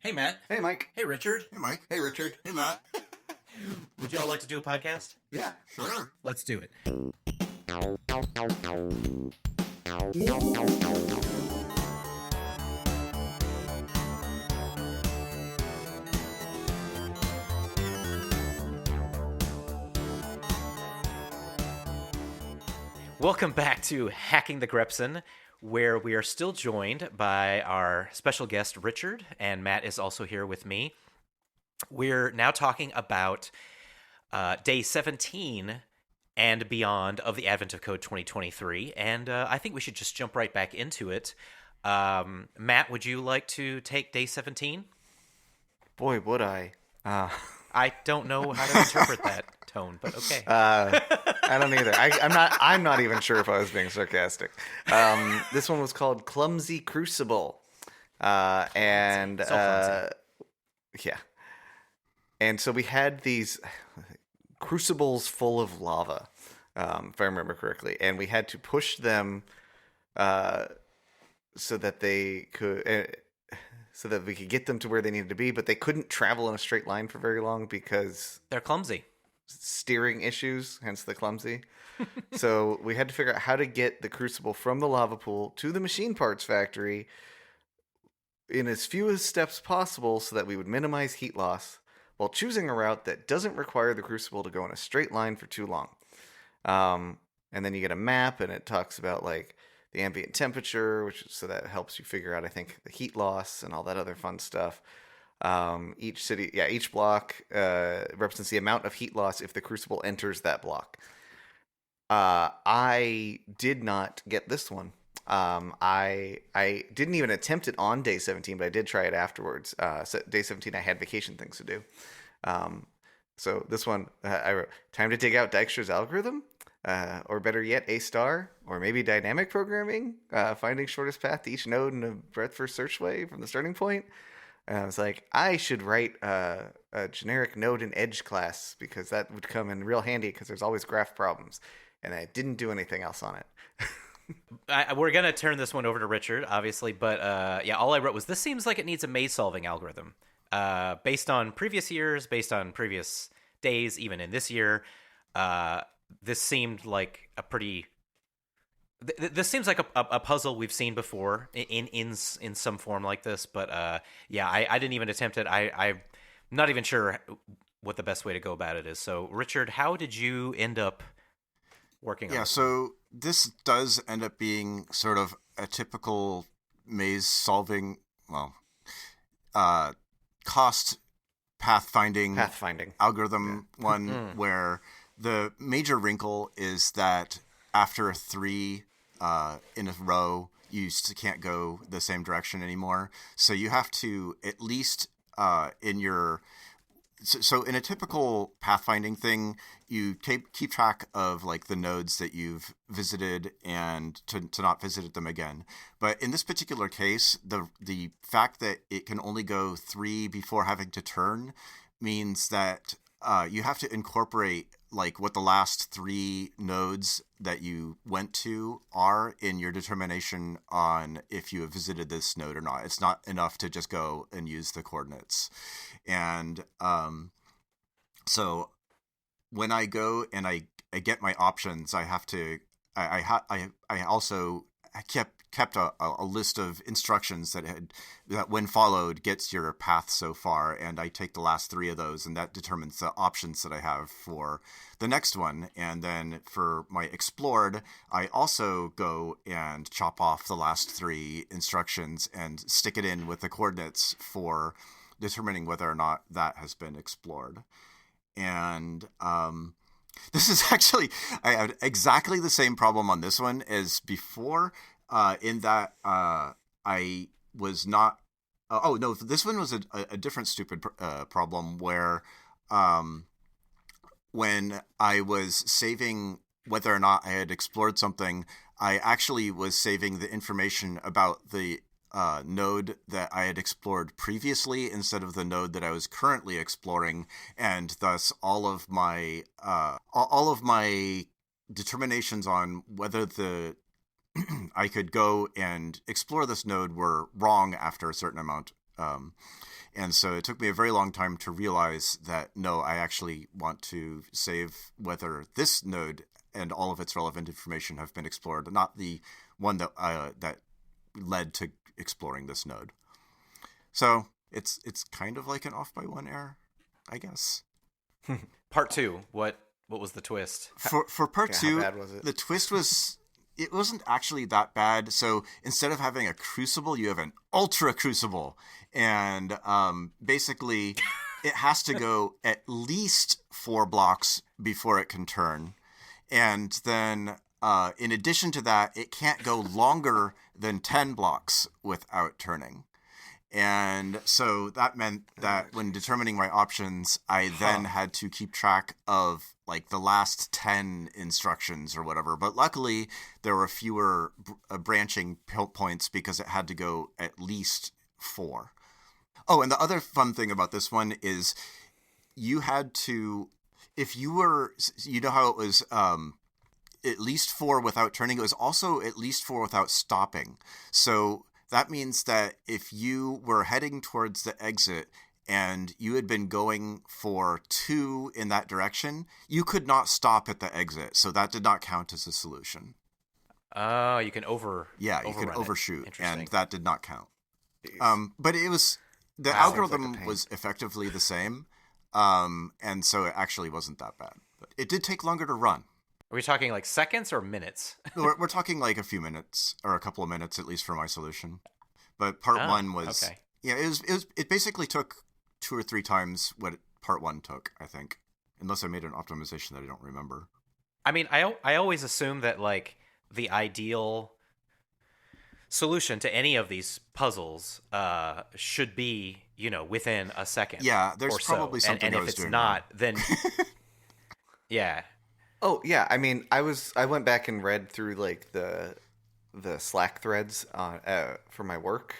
Hey, Matt. Hey, Mike. Hey, Richard. Hey, Mike. Hey, Richard. Hey, Matt. Would y'all like to do a podcast? Yeah. Sure. Let's do it. Welcome back to Hacking the Grepson, where we are still joined by our special guest, Richard, and Matt is also here with me. We're now talking about day 17 and beyond of the Advent of Code 2023, and I think we should just jump right back into it. Matt, would you like to take day 17? Boy, would I. I don't know how to interpret that tone, but okay. I don't either. I'm not even sure if I was being sarcastic. This one was called Clumsy Crucible. And clumsy. yeah. And so we had these crucibles full of lava, if I remember correctly, and we had to push them so that they could so that we could get them to where they needed to be, but they couldn't travel in a straight line for very long because They're clumsy. steering issues, hence the clumsy. So we had to figure out how to get the crucible from the lava pool to the machine parts factory in as few steps possible so that we would minimize heat loss while choosing a route that doesn't require the crucible to go in a straight line for too long. And then you get a map, and it talks about like the ambient temperature, so that helps you figure out, I think, the heat loss and all that other fun stuff. Each block represents the amount of heat loss if the crucible enters that block. I did not get this one. I didn't even attempt it on day 17, but I did try it afterwards. So day 17, I had vacation things to do. So this one, I wrote, time to dig out Dijkstra's algorithm, or better yet, A star, or maybe dynamic programming, finding shortest path to each node in a breadth first search way from the starting point. And I was like, I should write a generic node and edge class because that would come in real handy because there's always graph problems. And I didn't do anything else on it. We're going to turn this one over to Richard, obviously, but all I wrote was, this seems like it needs a maze-solving algorithm. Based on previous years, based on previous days, even in this year, this seemed like a pretty... This seems like a puzzle we've seen before in some form like this, but I didn't even attempt it. I'm not even sure what the best way to go about it is. So, Richard, how did you end up working on it? Yeah, so this does end up being sort of a typical maze-solving, cost pathfinding algorithm one where the major wrinkle is that after 3 in a row, you can't go the same direction anymore. So you have to at least So in a typical pathfinding thing, you keep track of like the nodes that you've visited and to not visit them again. But in this particular case, the fact that it can only go 3 before having to turn means that you have to incorporate like what the last 3 nodes that you went to are in your determination on if you have visited this node or not. It's not enough to just go and use the coordinates. And so when I go and I get my options, I have to I also kept a list of instructions that when followed gets your path so far, and I take the last 3 of those, and that determines the options that I have for the next one. And then for my explored, I also go and chop off the last 3 instructions and stick it in with the coordinates for determining whether or not that has been explored. And this is actually, I had exactly the same problem on this one as before, in that I was not... this one was a different stupid problem where when I was saving whether or not I had explored something, I actually was saving the information about the node that I had explored previously instead of the node that I was currently exploring, and thus all of my determinations on whether I could go and explore this node were wrong after a certain amount. And so it took me a very long time to realize that, no, I actually want to save whether this node and all of its relevant information have been explored, not the one that that led to exploring this node. So it's kind of like an off by one error, I guess. Part 2, what was the twist? For part Yeah, 2, how bad was it? the twist was, it wasn't actually that bad. So instead of having a crucible, you have an ultra crucible. And basically, it has to go at least 4 blocks before it can turn. And then, in addition to that, it can't go longer than 10 blocks without turning. And so that meant that when determining my options, I then had to keep track of like the last 10 instructions or whatever. But luckily, there were fewer branching points because it had to go at least 4. Oh, and the other fun thing about this one is you had to, if you were, you know how it was at least 4 without turning, it was also at least 4 without stopping. So that means that if you were heading towards the exit and you had been going for 2 in that direction, you could not stop at the exit. So that did not count as a solution. Oh, you can Yeah, you can overrun it. overshoot, Interesting. and that did not count. Jeez. But it was, the Wow. Sounds like a algorithm pain. was effectively the same, and so it actually wasn't that bad. But it did take longer to run. Are we talking like seconds or minutes? We're talking like a few minutes, or a couple of minutes at least for my solution. But part 1 was, okay. yeah, it basically took 2 or 3 times what part 1 took, I think, unless I made an optimization that I don't remember. I mean, I always assume that like the ideal solution to any of these puzzles should be, within a second. Yeah, there's or so. probably something and I if was it's doing not, wrong. then yeah. Oh yeah, I mean, I went back and read through like the Slack threads on for my work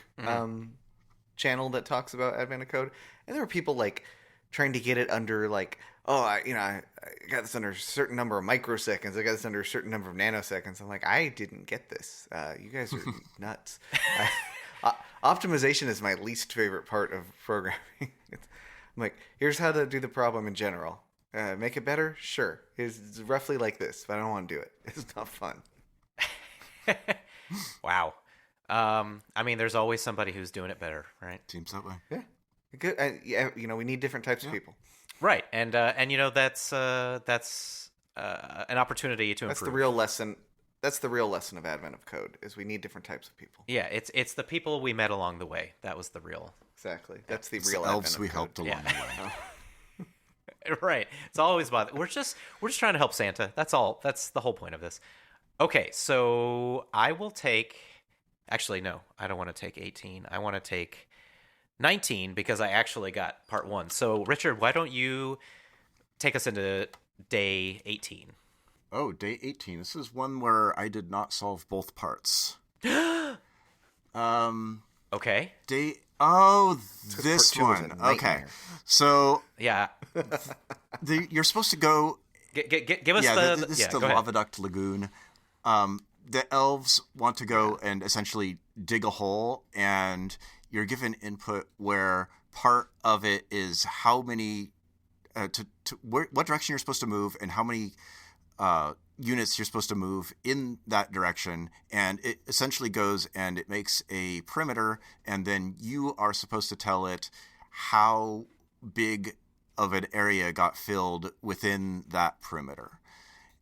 channel that talks about Advent of Code, and there were people like trying to get it under like, oh, I got this under a certain number of microseconds. I got this under a certain number of nanoseconds. I'm like, I didn't get this. You guys are nuts. Optimization is my least favorite part of programming. I'm like, here's how to do the problem in general. Make it better? Sure. It's roughly like this, but I don't want to do it. It's not fun. Wow. I mean, there's always somebody who's doing it better, right? Seems that way. Yeah. Good. Yeah, we need different types of people. Right, and that's an opportunity to improve. That's the real lesson. That's the real lesson of Advent of Code is we need different types of people. Yeah, it's the people we met along the way. That was the real. Exactly. That's the It's real the elves Advent we of Code. helped along Yeah. the way. Right. It's always about we're just trying to help Santa. That's all. That's the whole point of this. Okay, so I will take. Actually, no, I don't want to take 18. I want to take 19 because I actually got part 1. So, Richard, why don't you take us into day 18? Oh, day 18. This is one where I did not solve both parts. Okay. This part 2 was a one. Okay. nightmare. So Yeah. you're supposed to go. Give us This is yeah, the go ahead. Lava Duct Lagoon. The elves want to go and essentially dig a hole, and you're given input where part of it is how many, what direction you're supposed to move, and how many units you're supposed to move in that direction. And it essentially goes and it makes a perimeter, and then you are supposed to tell it how big of an area got filled within that perimeter.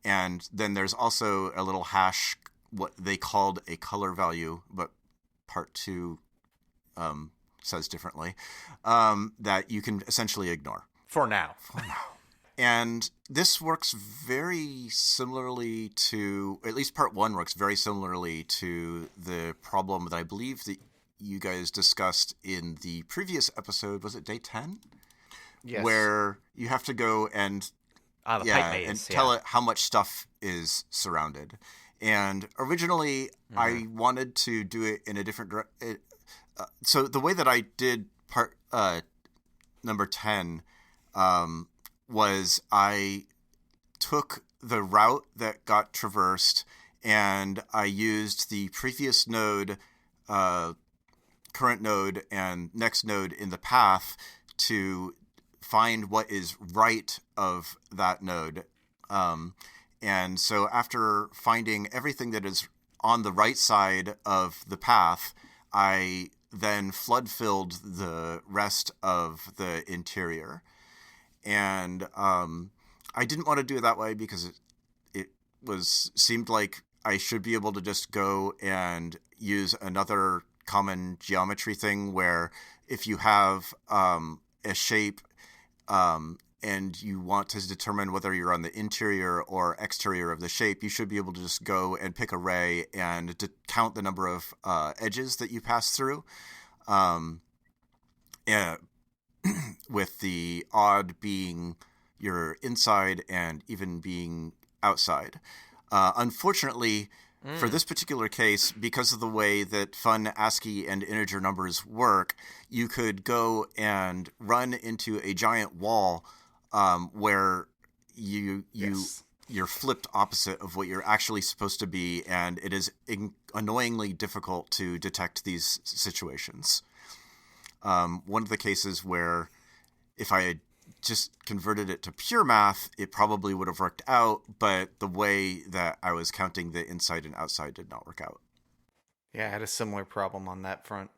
And then there's also a little hash, what they called a color value, but part 2 says differently, that you can essentially ignore. For now. And this works very similarly to, at least part 1 works very similarly to the problem that I believe that you guys discussed in the previous episode. Was it day 10? Yes. Where you have to go and The pipe maze. and tell it how much stuff is surrounded. And originally, I wanted to do it in a different direction. So the way that I did part number 10 was I took the route that got traversed, and I used the previous node current node and next node in the path to find what is right of that node. And so after finding everything that is on the right side of the path, I then flood-filled the rest of the interior. And I didn't want to do it that way because it seemed like I should be able to just go and use another common geometry thing where if you have a shape and you want to determine whether you're on the interior or exterior of the shape, you should be able to just go and pick a ray and to count the number of edges that you pass through. With the odd being your inside and even being outside. Unfortunately, for this particular case, because of the way that fun ASCII and integer numbers work, you could go and run into a giant wall where you're flipped opposite of what you're actually supposed to be, and it is annoyingly difficult to detect these situations. One of the cases where if I had just converted it to pure math, it probably would have worked out, but the way that I was counting the inside and outside did not work out. Yeah, I had a similar problem on that front.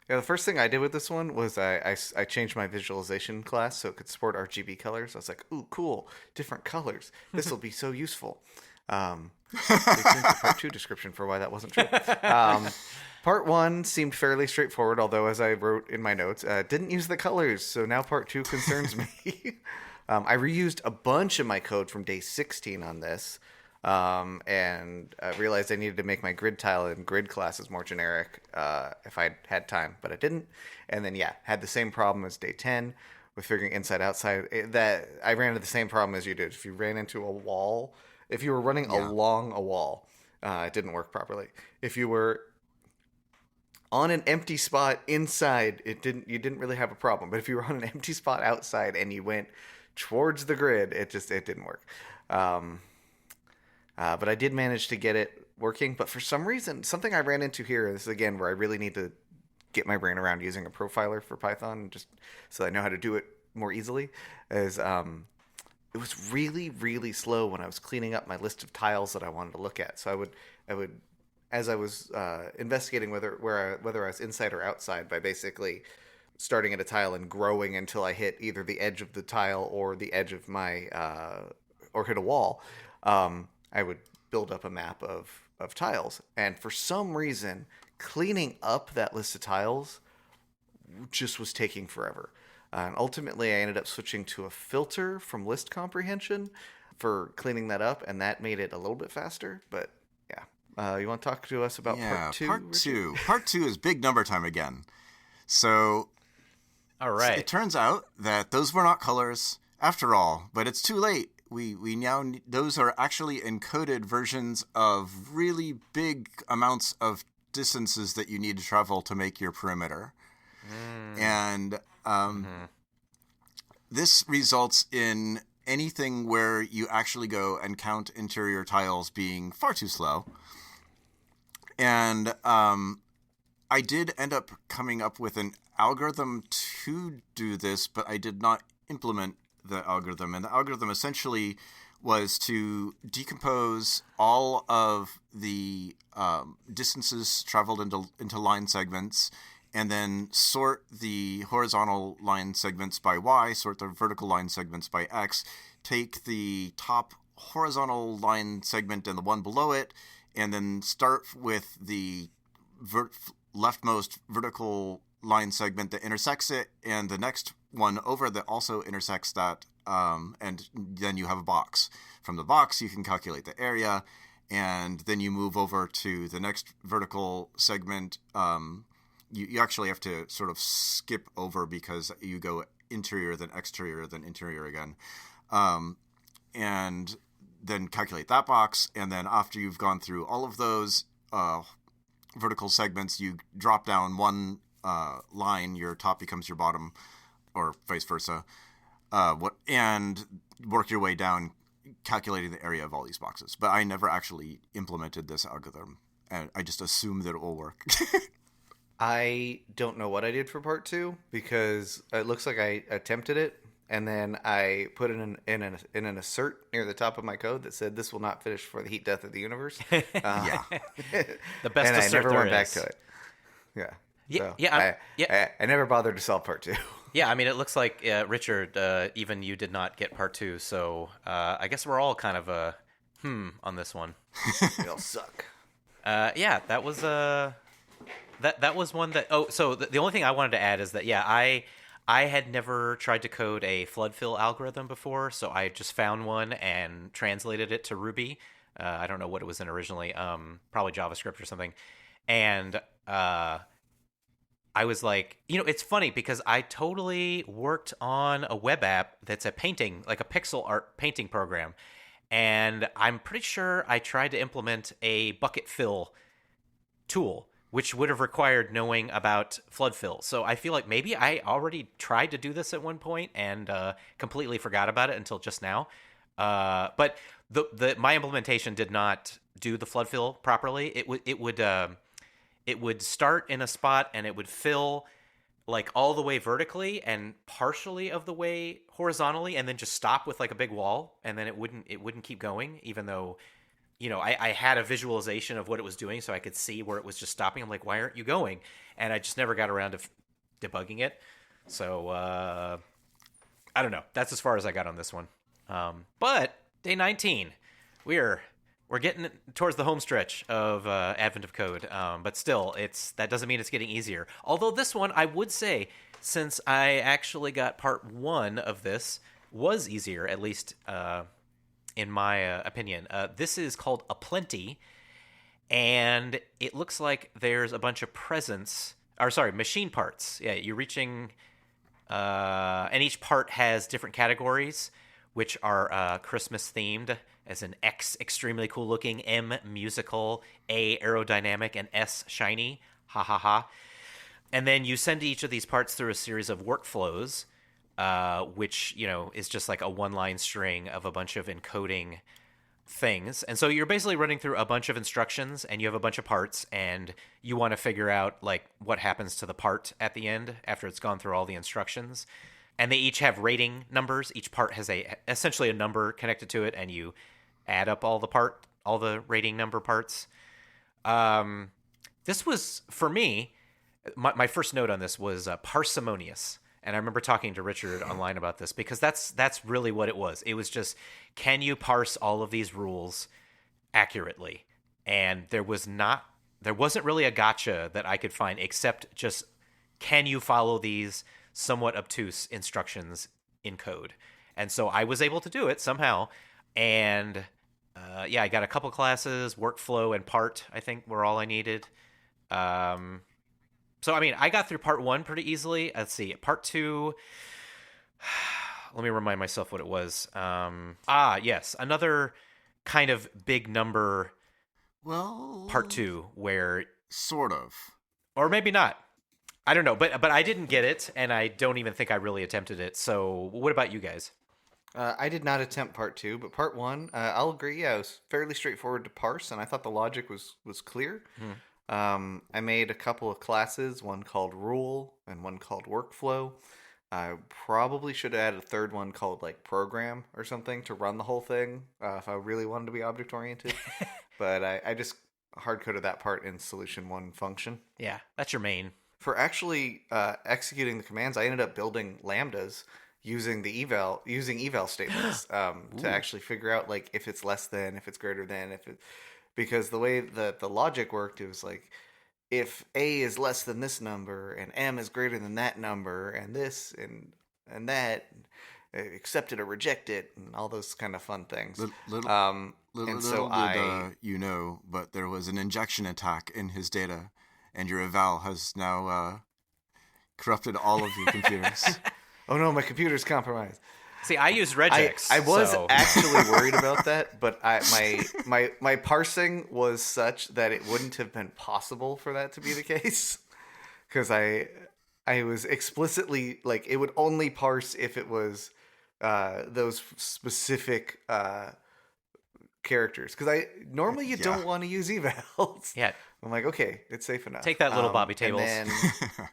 Yeah, the first thing I did with this one was I changed my visualization class so it could support RGB colors. I was like, ooh, cool, different colors. This will be so useful. Stay tuned for part 2 description for why that wasn't true. Part 1 seemed fairly straightforward, although as I wrote in my notes, didn't use the colors, so now part 2 concerns me. I reused a bunch of my code from day 16 on this, and realized I needed to make my grid tile and grid classes more generic if I had time, but I didn't. And then, had the same problem as day 10 with figuring inside outside. That I ran into the same problem as you did. If you ran into a wall, if you were running along a wall, it didn't work properly. If you were on an empty spot inside, you didn't really have a problem. But if you were on an empty spot outside and you went towards the grid, it didn't work. But I did manage to get it working. But for some reason, something I ran into here, this is again where I really need to get my brain around using a profiler for Python, just so I know how to do it more easily, is it was really, really slow when I was cleaning up my list of tiles that I wanted to look at. So I would as I was investigating whether I was inside or outside, by basically starting at a tile and growing until I hit either the edge of the tile or the edge of my or hit a wall, I would build up a map of tiles. And for some reason, cleaning up that list of tiles just was taking forever. And ultimately, I ended up switching to a filter from list comprehension for cleaning that up, and that made it a little bit faster. But yeah, you want to talk to us about part 2? Part two is big number time again. So, all right. It turns out that those were not colors after all, but it's too late. We now those are actually encoded versions of really big amounts of distances that you need to travel to make your perimeter. And this results in anything where you actually go and count interior tiles being far too slow. And I did end up coming up with an algorithm to do this, but I did not implement the algorithm. And the algorithm essentially was to decompose all of the distances traveled into line segments, and then sort the horizontal line segments by Y, sort the vertical line segments by X, take the top horizontal line segment and the one below it, and then start with the leftmost vertical line segment that intersects it, and the next one over that also intersects that, and then you have a box. From the box, you can calculate the area, and then you move over to the next vertical segment. You actually have to sort of skip over because you go interior, then exterior, then interior again. And then calculate that box. And then after you've gone through all of those vertical segments, you drop down one line, your top becomes your bottom, or vice versa. And work your way down, calculating the area of all these boxes. But I never actually implemented this algorithm, and I just assume that it will work. I don't know what I did for part two because it looks like I attempted it and then I put in an assert near the top of my code that said this will not finish for the heat death of the universe. Yeah. The best and I assert never there went back is. to it. Yeah. Yeah, So yeah, yeah. I never bothered to solve part two. Yeah, I mean, it looks like Richard, even you did not get part two, so I guess we're all kind of on this one. They'll suck. Yeah, that was that was one that. Oh, so the only thing I wanted to add is that yeah, I had never tried to code a flood fill algorithm before, so I just found one and translated it to Ruby. I don't know what it was in originally, probably JavaScript or something, and I was like, it's funny because I totally worked on a web app that's a painting, like a pixel art painting program. And I'm pretty sure I tried to implement a bucket fill tool, which would have required knowing about flood fill. So I feel like maybe I already tried to do this at one point and completely forgot about it until just now. But my implementation did not do the flood fill properly. It would start in a spot and it would fill like all the way vertically and partially of the way horizontally, and then just stop with like a big wall, and then it wouldn't keep going, even though I had a visualization of what it was doing, so I could see where it was just stopping. I'm like, why aren't you going? And I just never got around to debugging it. So I don't know. That's as far as I got on this one. But day 19, we're getting towards the home stretch of Advent of Code, but still, that doesn't mean it's getting easier. Although this one, I would say, since I actually got part one of this, was easier, at least in my opinion. This is called A Plenty, and it looks like there's a bunch of machine parts. Yeah, you're reaching, and each part has different categories, which are Christmas themed, as in X, extremely cool looking, M, musical, A, aerodynamic, and S, shiny. Ha ha ha. And then you send each of these parts through a series of workflows, which, is just like a one-line string of a bunch of encoding things. And so you're basically running through a bunch of instructions, and you have a bunch of parts, and you want to figure out like what happens to the part at the end after it's gone through all the instructions. And they each have rating numbers. Each part has essentially a number connected to it, and you add up all the rating number parts. This was, for me, my first note on this was parsimonious. And I remember talking to Richard online about this because that's really what it was. It was just, can you parse all of these rules accurately? And there wasn't really a gotcha that I could find, except just, can you follow these somewhat obtuse instructions in code? And so I was able to do it somehow. And I got a couple classes, workflow and part, I think, were all I needed. So, I mean, I got through part one pretty easily. Let's see. Part two, let me remind myself what it was. Yes. Another kind of big number. Well, part two, where. Sort of. Or maybe not. I don't know. But I didn't get it, and I don't even think I really attempted it. So, what about you guys? I did not attempt part two, but part one, I'll agree. Yeah, it was fairly straightforward to parse, and I thought the logic was clear. I made a couple of classes, one called Rule and one called Workflow. I probably should have added a third one called like Program or something to run the whole thing if I really wanted to be object oriented. But I just hard coded that part in solution one function. Yeah, that's your main. For actually executing the commands, I ended up building lambdas using eval statements to actually figure out like if it's less than, if it's greater than, because the way that the logic worked, it was like if A is less than this number and M is greater than that number and this and that, accept it or reject it, and all those kind of fun things. Little did but there was an injection attack in his data, and your eval has now corrupted all of your computers. Oh no, my computer's compromised. See, I use regex. I was actually worried about that, but my parsing was such that it wouldn't have been possible for that to be the case, because I was explicitly like it would only parse if it was those specific characters, because you don't want to use evals. Yeah, I'm like, okay, it's safe enough. Take that, little Bobby Tables. And then,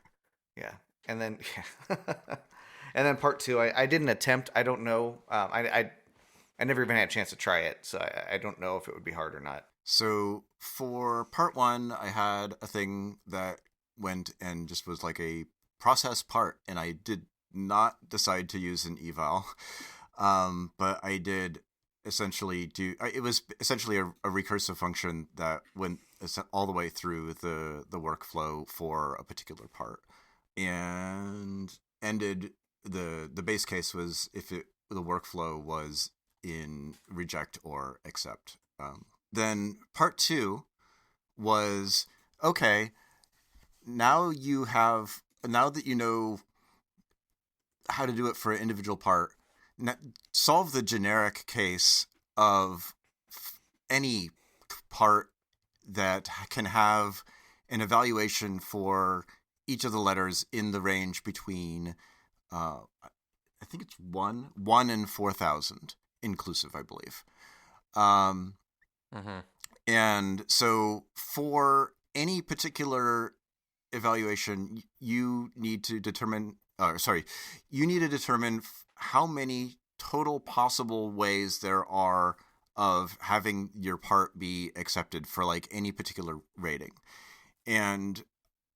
yeah, and then, yeah. And then part 2, I didn't attempt. I don't know. I never even had a chance to try it, so I don't know if it would be hard or not. So for part 1, I had a thing that went and just was like a process part, and I did not decide to use an eval, but I did essentially do. It was essentially a recursive function that went all the way through the workflow for a particular part, and ended the base case was if the workflow was in reject or accept. Then part 2 was, okay, now that you know how to do it for an individual part, solve the generic case of any part that can have an evaluation for each of the letters in the range between, I think it's 1 and 4,000 inclusive, I believe. And so for any particular evaluation, you need to determine, how many total possible ways there are of having your part be accepted for like any particular rating. And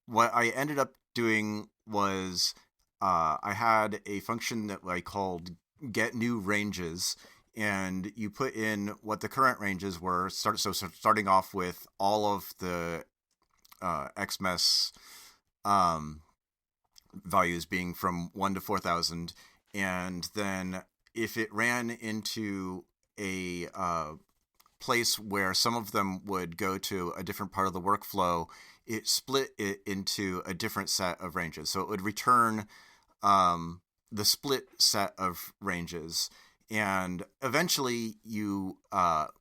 what I ended up doing was I had a function that I called get new ranges, and you put in what the current ranges were. Starting off with all of the XMS values being from 1 to 4,000, and then if it ran into a place where some of them would go to a different part of the workflow, it split it into a different set of ranges. So it would return the split set of ranges. And eventually you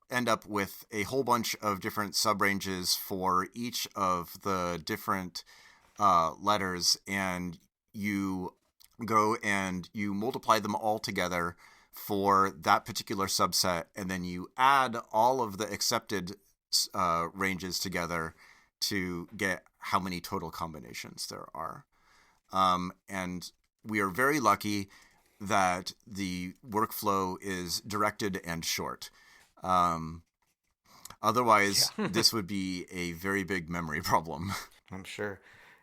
end up with a whole bunch of different subranges for each of the different letters, and you go and you multiply them all together for that particular subset, and then you add all of the accepted ranges together to get how many total combinations there are. And we are very lucky that the workflow is directed and short. Otherwise, this would be a very big memory problem. I'm sure.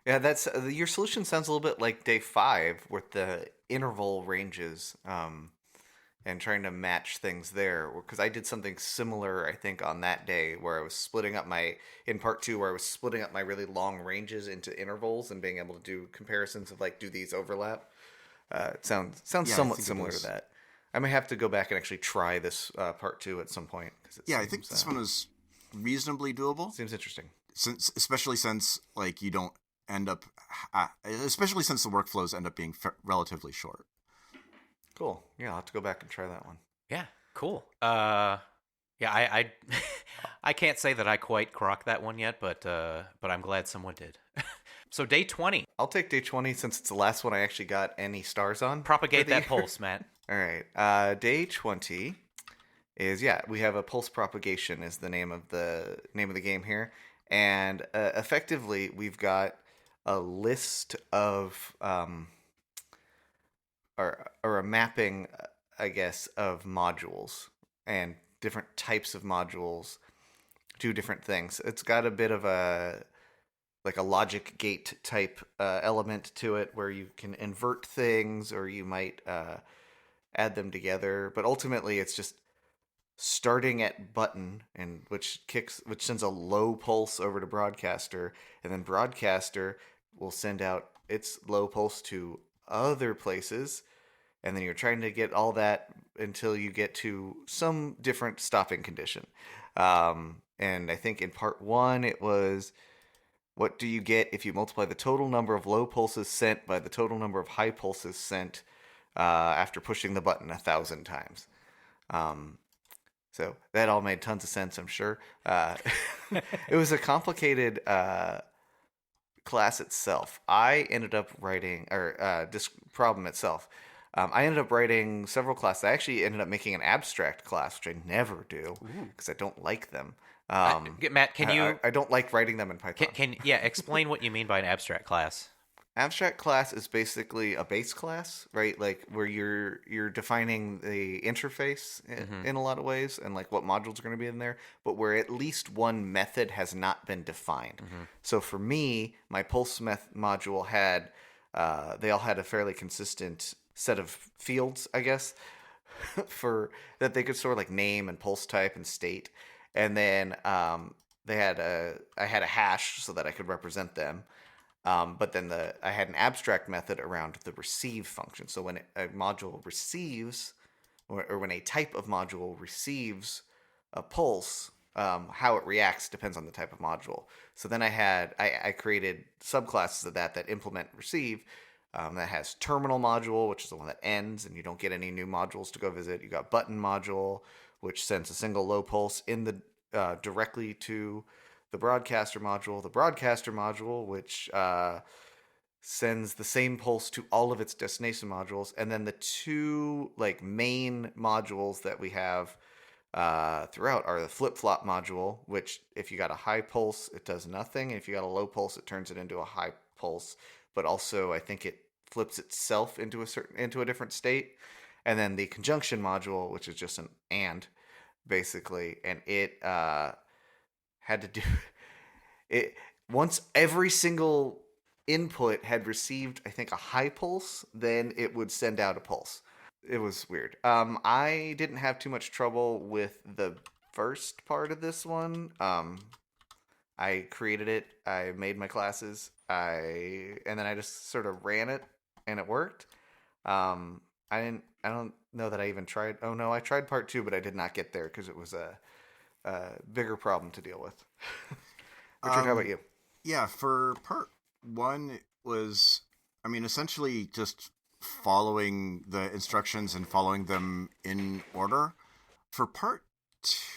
Yeah, that's your solution sounds a little bit like day 5 with the interval ranges, and trying to match things there. Because I did something similar, I think, on that day where I was splitting up in part 2, where I was splitting up my really long ranges into intervals and being able to do comparisons of like, do these overlap? It sounds somewhat similar to that. I may have to go back and actually try this part 2 at some point. I think this one is reasonably doable. Seems interesting. Especially since like you don't end up, especially since the workflows end up being relatively short. Cool. Yeah, I'll have to go back and try that one. Yeah, cool. I I can't say that I quite crocked that one yet, but I'm glad someone did. So day 20. I'll take day 20 since it's the last one I actually got any stars on. Propagate that pulse, Matt. All right. Day 20 is, we have a pulse propagation is the name of the game here. And effectively, we've got a list of, or a mapping, I guess, of modules and different types of modules do different things. It's got a bit of a logic gate type element to it where you can invert things or you might add them together. But ultimately, it's just starting at button, and which sends a low pulse over to broadcaster, and then broadcaster will send out its low pulse to other places, and then you're trying to get all that until you get to some different stopping condition. And I think in part 1 it was, what do you get if you multiply the total number of low pulses sent by the total number of high pulses sent after pushing the button 1,000 times? So that all made tons of sense, I'm sure. It was a complicated class itself. I ended up writing, or this problem itself. I ended up writing several classes. I actually ended up making an abstract class, which I never do because I don't like them. Matt, can you I don't like writing them in Python. can yeah explain what you mean by an abstract class? Abstract class is basically a base class, right? Like where you're defining the interface in a lot of ways and like what modules are going to be in there, but where at least one method has not been defined. So for me, my pulse module had they all had a fairly consistent set of fields, I guess, for that they could store like name and pulse type and state, and then I had a hash so that I could represent them. But then I had an abstract method around the receive function. So when a module receives, or when a type of module receives a pulse, how it reacts depends on the type of module. So then I created subclasses of that implement receive. That has terminal module, which is the one that ends, and you don't get any new modules to go visit. You got button module, which sends a single low pulse in the directly to the broadcaster module, which sends the same pulse to all of its destination modules, and then the two like main modules that we have throughout are the flip-flop module, which if you got a high pulse, it does nothing, and if you got a low pulse, it turns it into a high pulse. But also, I think it flips itself into a different state, and then the conjunction module, which is just an and, basically, and it had to do it once every single input had received, I think, a high pulse, then it would send out a pulse. It was weird. I didn't have too much trouble with the first part of this one. I created it. I made my classes. And then I just sort of ran it, and it worked. I don't know that I even tried. Oh no, I tried part 2, but I did not get there because it was a bigger problem to deal with. Richard, how about you? Yeah, for part 1, it was, I mean, essentially just following the instructions and following them in order. For part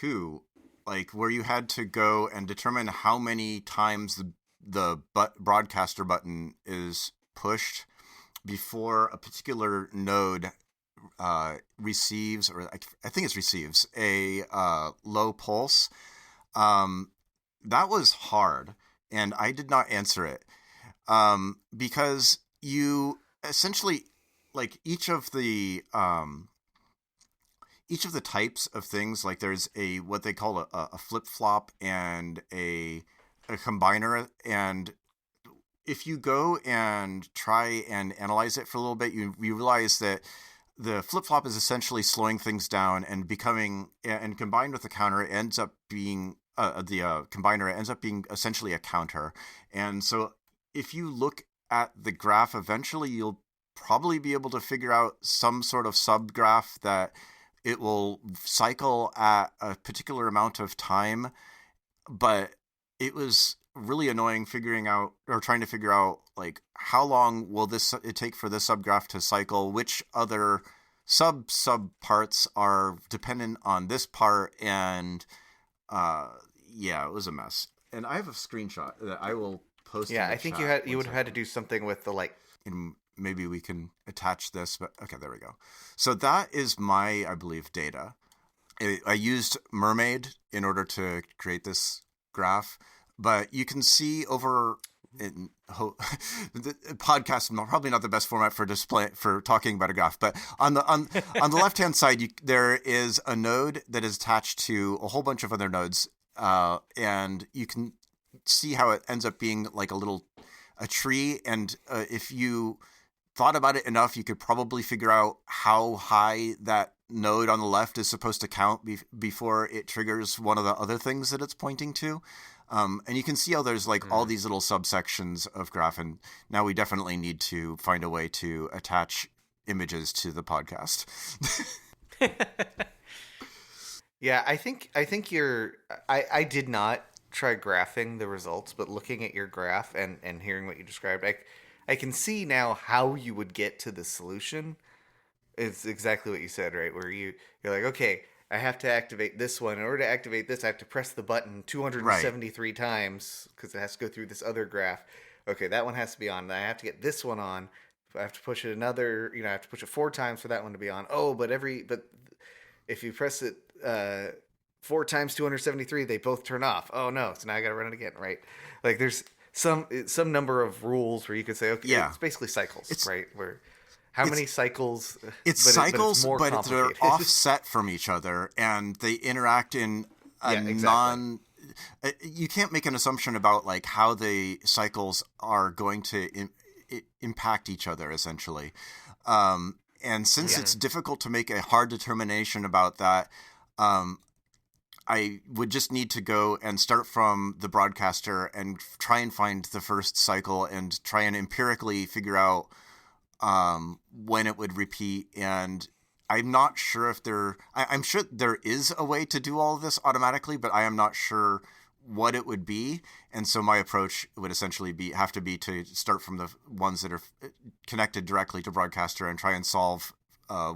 2, like where you had to go and determine how many times the broadcaster button is pushed before a particular node receives, or I think it receives a low pulse. That was hard, and I did not answer it because you essentially, like each of the types of things, like there's a what they call a flip flop and a combiner, and if you go and try and analyze it for a little bit, you realize that the flip flop is essentially slowing things down and becoming, and combined with the counter, it ends up being the combiner ends up being essentially a counter. And so if you look at the graph, eventually you'll probably be able to figure out some sort of subgraph that it will cycle at a particular amount of time. But it was really annoying trying to figure out like how long will it take for this subgraph to cycle, which other sub parts are dependent on this part, and yeah, it was a mess. And I have a screenshot that I will post. Yeah, I think you would have had to do something with the like. And maybe we can attach this, but okay, there we go. So that is my, I believe, data. I used Mermaid in order to create this graph, but you can see over in the podcast, probably not the best format for talking about a graph, but on the left hand side, there is a node that is attached to a whole bunch of other nodes, and you can see how it ends up being like a tree. And if you thought about it enough, you could probably figure out how high that node on the left is supposed to count before it triggers one of the other things that it's pointing to. And you can see how there's like all these little subsections of graph, and now we definitely need to find a way to attach images to the podcast. Yeah, I think I did not try graphing the results, but looking at your graph and hearing what you described, I can see now how you would get to the solution. It's exactly what you said, right? Where you're like, okay, I have to activate this one. In order to activate this, I have to press the button 273 times because it has to go through this other graph. Okay, that one has to be on. I have to get this one on I have to push it another, I have to push it 4 times for that one to be on. Oh, but if you press it 4 times 273, they both turn off. Oh no, so now I got to run it again, right? Like there's some number of rules where you could say, okay, Yeah. it's basically cycles, right? Where how many cycles? It's but cycles, more but they're complicated. offset from each other, and they interact in a exactly. You can't make an assumption about like how the cycles are going to impact each other, essentially. And since it's difficult to make a hard determination about that, I would just need to go and start from the broadcaster and try and find the first cycle and try and empirically figure out when it would repeat. And I'm not sure if I'm sure there is a way to do all of this automatically, but I am not sure what it would be. And so my approach would essentially have to be to start from the ones that are connected directly to broadcaster and try and solve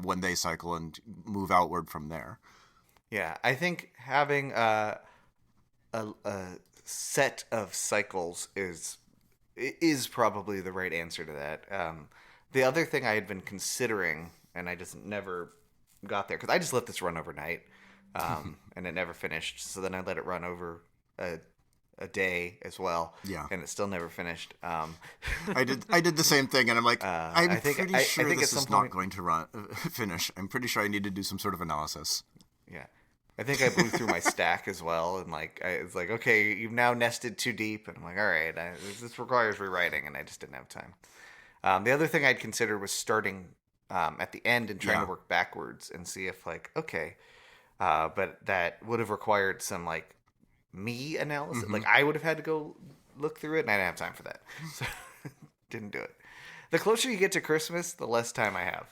when they cycle and move outward from there. Yeah, I think having a set of cycles is probably the right answer to that. The other thing I had been considering, and I just never got there, because I just let this run overnight, and it never finished. So then I let it run over a day as well, and it still never finished. I did the same thing, and I'm like, I'm pretty sure this is not going to finish. I'm pretty sure I need to do some sort of analysis. Yeah. I think I blew through my stack as well, and it's like, okay, you've now nested too deep, and I'm like, all right, this requires rewriting, and I just didn't have time. The other thing I'd consider was starting at the end and trying to work backwards and see if but that would have required some me analysis. Mm-hmm. I would have had to go look through it, and I didn't have time for that, so didn't do it. The closer you get to Christmas, the less time I have.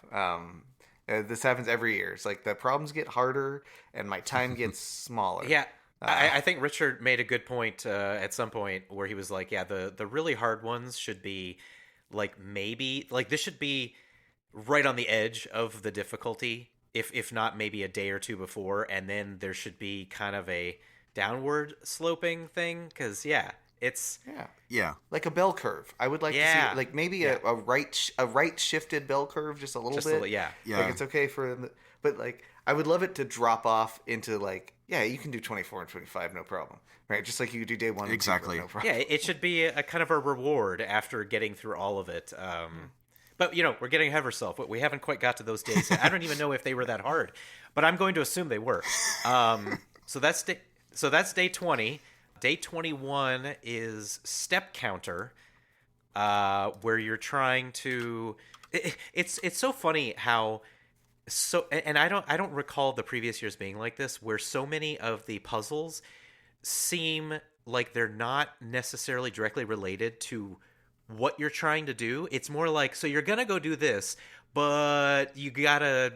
This happens every year. It's the problems get harder and my time gets smaller. Yeah. I think Richard made a good point at some point where he was like, yeah, the really hard ones should be maybe this should be right on the edge of the difficulty, if not maybe a day or two before. And then there should be kind of a downward sloping thing. Cause it's like a bell curve. I would like to see maybe a right shifted bell curve, just a little bit. It's okay but I would love it to drop off into you can do 24 and 25, no problem, right? Just like you could do day 1 exactly. And 2, no problem. Yeah, it should be a kind of a reward after getting through all of it. But we're getting ahead of ourselves. We haven't quite got to those days. I don't even know if they were that hard, but I'm going to assume they were. So that's day 20. Day 21 is step counter, where you're trying to. It's so funny how and I don't recall the previous years being like this, where so many of the puzzles seem like they're not necessarily directly related to what you're trying to do. It's more so you're gonna go do this, but you gotta.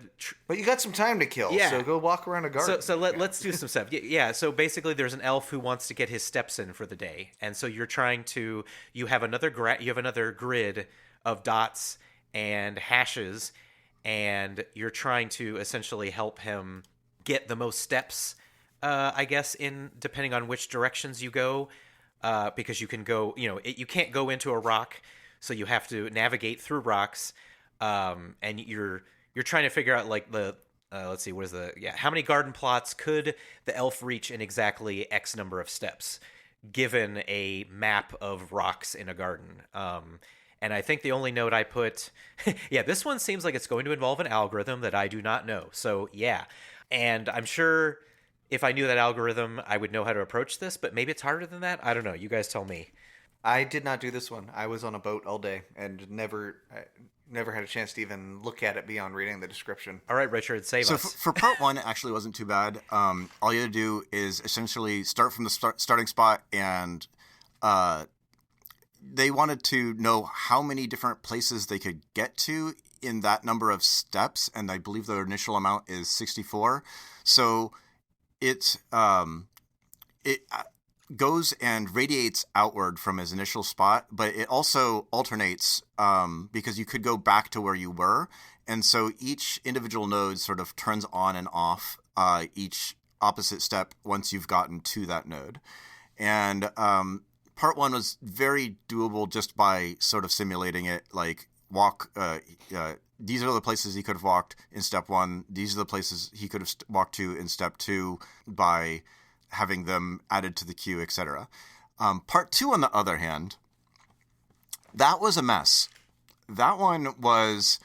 But you got some time to kill, so go walk around a garden. So let's do some stuff. Yeah. So basically, there's an elf who wants to get his steps in for the day, and so you're trying to. You have another grid of dots and hashes, and you're trying to essentially help him get the most steps. I guess depending on which directions you go, because you can go. You can't go into a rock, so you have to navigate through rocks. And you're trying to figure out let's see, how many garden plots could the elf reach in exactly X number of steps, given a map of rocks in a garden. And I think the only note I put, this one seems like it's going to involve an algorithm that I do not know. So and I'm sure if I knew that algorithm, I would know how to approach this, but maybe it's harder than that. I don't know. You guys tell me. I did not do this one. I was on a boat all day and never had a chance to even look at it beyond reading the description. All right, Richard, save us. So for part 1, it actually wasn't too bad. All you had to do is essentially start from the starting spot, and they wanted to know how many different places they could get to in that number of steps, and I believe their initial amount is 64. So it goes and radiates outward from his initial spot, but it also alternates because you could go back to where you were. And so each individual node sort of turns on and off each opposite step once you've gotten to that node. And part 1 was very doable just by sort of simulating it. walk. These are the places he could have walked in step 1. These are the places he could have walked to in step 2 by having them added to the queue, etc. Part 2, on the other hand, that was a mess. That one was,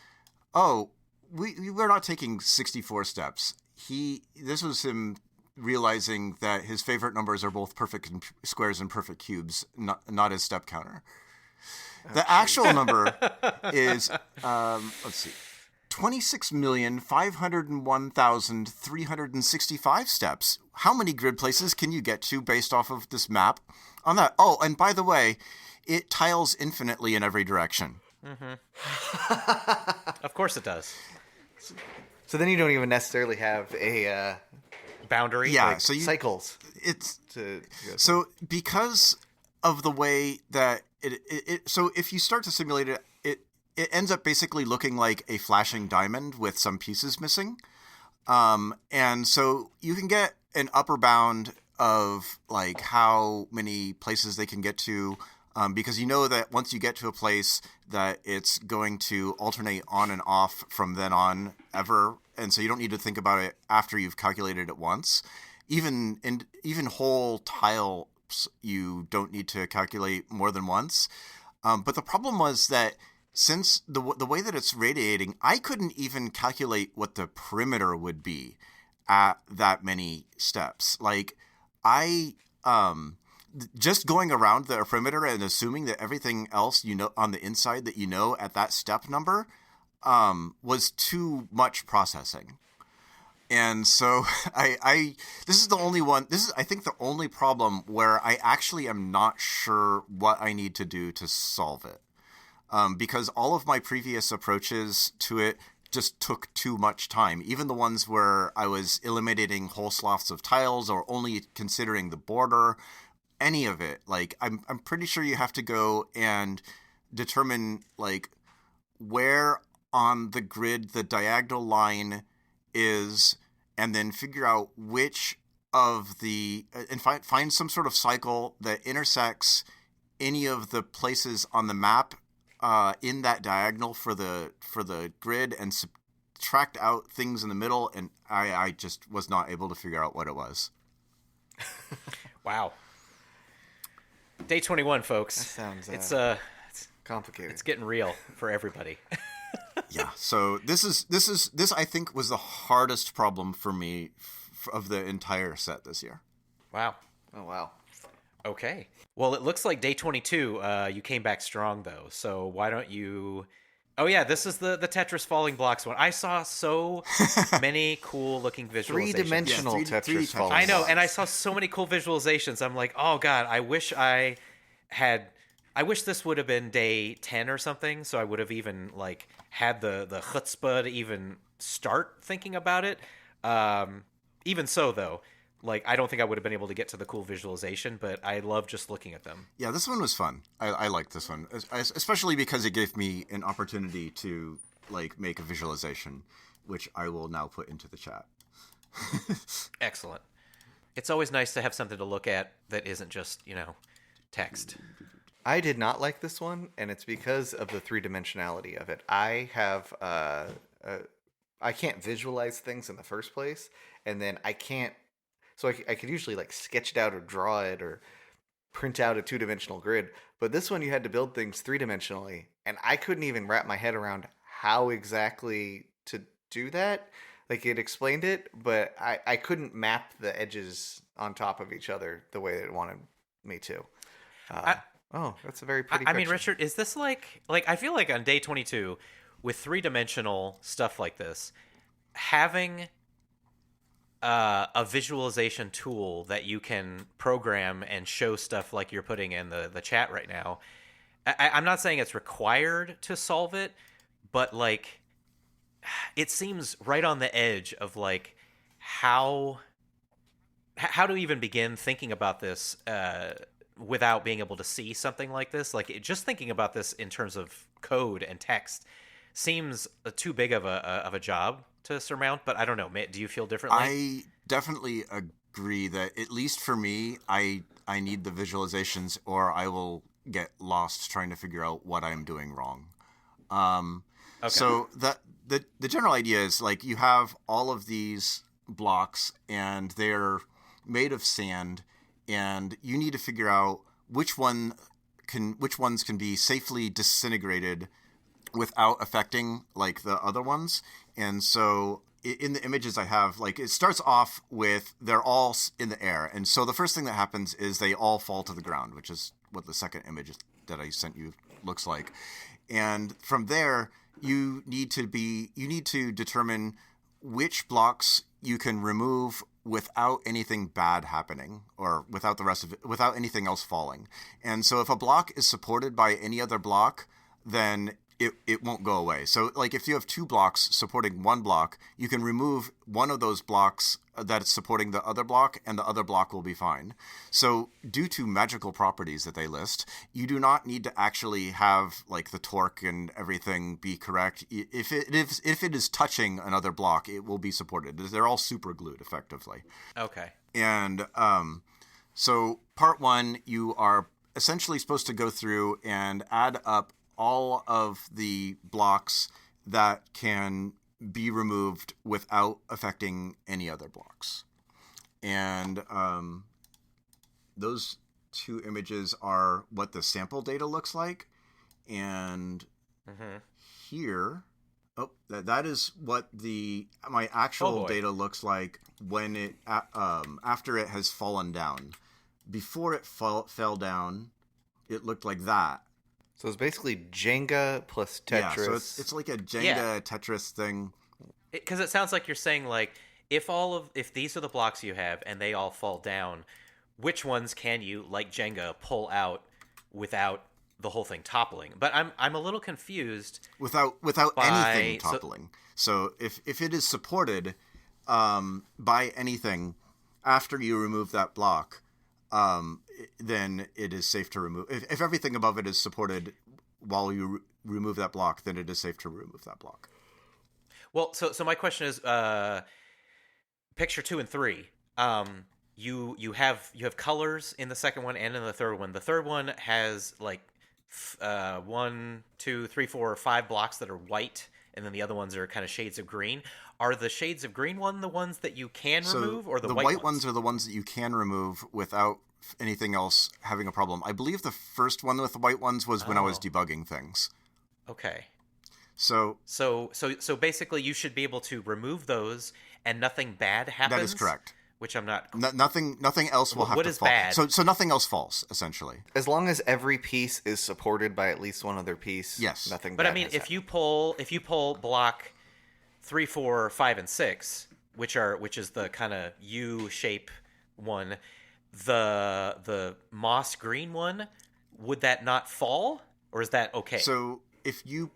we're not taking 64 steps. This was him realizing that his favorite numbers are both perfect squares and perfect cubes, not his step counter. The actual number is, let's see, 26,501,365 steps. How many grid places can you get to based off of this map on that? Oh, and by the way, it tiles infinitely in every direction. Mm-hmm. Of course it does. So then you don't even necessarily have a boundary. Yeah, like so cycles. So because of the way that so if you start to simulate it, it ends up basically looking like a flashing diamond with some pieces missing. And so you can get an upper bound of like how many places they can get to, because you know that once you get to a place that it's going to alternate on and off from then on ever. And so you don't need to think about it after you've calculated it once. Even whole tiles, you don't need to calculate more than once. But the problem was that since the way that it's radiating, I couldn't even calculate what the perimeter would be at that many steps. Like just going around the perimeter and assuming that everything else on the inside that at that step number was too much processing. And so this is the only one. This is, I think, the only problem where I actually am not sure what I need to do to solve it. Because all of my previous approaches to it just took too much time. Even the ones where I was eliminating whole swaths of tiles or only considering the border, any of it. Like, I'm pretty sure you have to go and determine like where on the grid the diagonal line is, and then figure out which of the and find some sort of cycle that intersects any of the places on the map in that diagonal for the grid, and subtract out things in the middle. And I just was not able to figure out what it was. Wow. Day 21, folks. That sounds it's complicated. It's getting real for everybody. Yeah. So this I think was the hardest problem for me of the entire set this year. Wow. Oh wow. Okay. Well, it looks like day 22, you came back strong, though. So why don't you... Oh, yeah, this is the Tetris falling blocks one. I saw so many cool-looking visualizations. Three-dimensional Tetris falling blocks. I know, and I saw so many cool visualizations. I'm like, oh, God, I wish this would have been day 10 or something, so I would have even, like, had the chutzpah to even start thinking about it. Even so, though, like, I don't think I would have been able to get to the cool visualization, but I love just looking at them. Yeah, this one was fun. I liked this one, especially because it gave me an opportunity to, like, make a visualization, which I will now put into the chat. Excellent. It's always nice to have something to look at that isn't just, text. I did not like this one, and it's because of the three-dimensionality of it. I have I can't visualize things in the first place, and then I can't. So I could usually like sketch it out or draw it or print out a two-dimensional grid, but this one you had to build things three-dimensionally, and I couldn't even wrap my head around how exactly to do that. Like, it explained it, but I couldn't map the edges on top of each other the way it wanted me to. That's a very pretty picture. I mean, Richard, is this like I feel like on day 22 with three-dimensional stuff like this, having a visualization tool that you can program and show stuff like you're putting in the chat right now. I'm not saying it's required to solve it, but like it seems right on the edge of like how to even begin thinking about this without being able to see something like this. Like just thinking about this in terms of code and text seems too big of a job to surmount, but I don't know. Do you feel differently? I definitely agree that, at least for me, I need the visualizations or I will get lost trying to figure out what I'm doing wrong. Okay. So the general idea is like you have all of these blocks and they're made of sand, and you need to figure out which ones can be safely disintegrated without affecting like the other ones. And so in the images I have, like it starts off with they're all in the air, and so the first thing that happens is they all fall to the ground, which is what the second image that I sent you looks like. And from there you need to determine which blocks you can remove without anything bad happening, or without the rest of it, without anything else falling. And so if a block is supported by any other block, then it won't go away. So like if you have two blocks supporting one block, you can remove one of those blocks that is supporting the other block, and the other block will be fine. So due to magical properties that they list, you do not need to actually have like the torque and everything be correct. If it is touching another block, it will be supported. They're all super glued effectively. Okay. And so part one, you are essentially supposed to go through and add up all of the blocks that can be removed without affecting any other blocks. And those two images are what the sample data looks like. And here, that is what my actual data looks like when it after it has fallen down. Before it fell down, it looked like that. So it's basically Jenga plus Tetris. Yeah, so it's like a Jenga Tetris thing. Because it sounds like you're saying like if these are the blocks you have and they all fall down, which ones can you, like Jenga, pull out without the whole thing toppling? But I'm a little confused. Without anything toppling. So if it is supported by anything after you remove that block, then it is safe to remove. If everything above it is supported while you remove that block, then it is safe to remove that block. Well, so my question is, picture 2 and 3. You have colors in the second one and in the third one. The third one has like 1, 2, 3, 4, or 5 blocks that are white, and then the other ones are kind of shades of green. Are the shades of green the ones that you can remove, or the white ones are the ones that you can remove without anything else having a problem? I believe the first one with the white ones was when I was debugging things. Okay. So basically, you should be able to remove those, and nothing bad happens. That is correct. Which I'm not. Nothing else will have to fall. What is bad? So nothing else falls, essentially. As long as every piece is supported by at least one other piece. Yes. Nothing. But bad I mean, has if you pull block 3, 4, 5, and 6, which is the kind of U shape one, the moss green one, would that not fall, or is that okay? So if you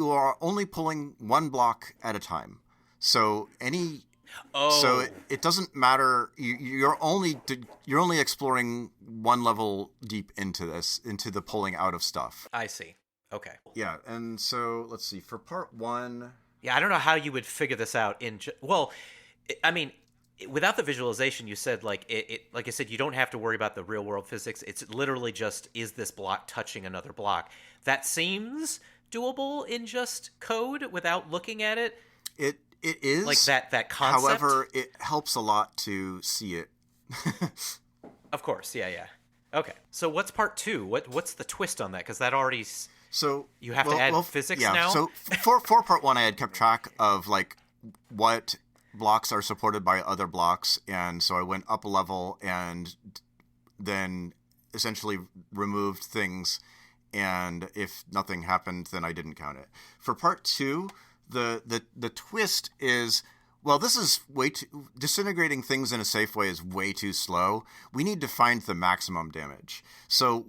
are only pulling one block at a time, so so it doesn't matter. You're only exploring one level deep into the pulling out of stuff. I see. Okay. Yeah, and so let's see for part one. Yeah, I don't know how you would figure this out I mean, without the visualization, you said like like I said, you don't have to worry about the real world physics. It's literally just, is this block touching another block? That seems doable in just code without looking at it. It is like that concept. However, it helps a lot to see it. Of course, yeah. Okay, so what's part 2? What's the twist on that? Because that already. So you have to add physics now. So for part 1, I had kept track of like what blocks are supported by other blocks, and so I went up a level and then essentially removed things, and if nothing happened, then I didn't count it. For part 2, the twist is, well, this is way too, disintegrating things in a safe way is way too slow. We need to find the maximum damage. So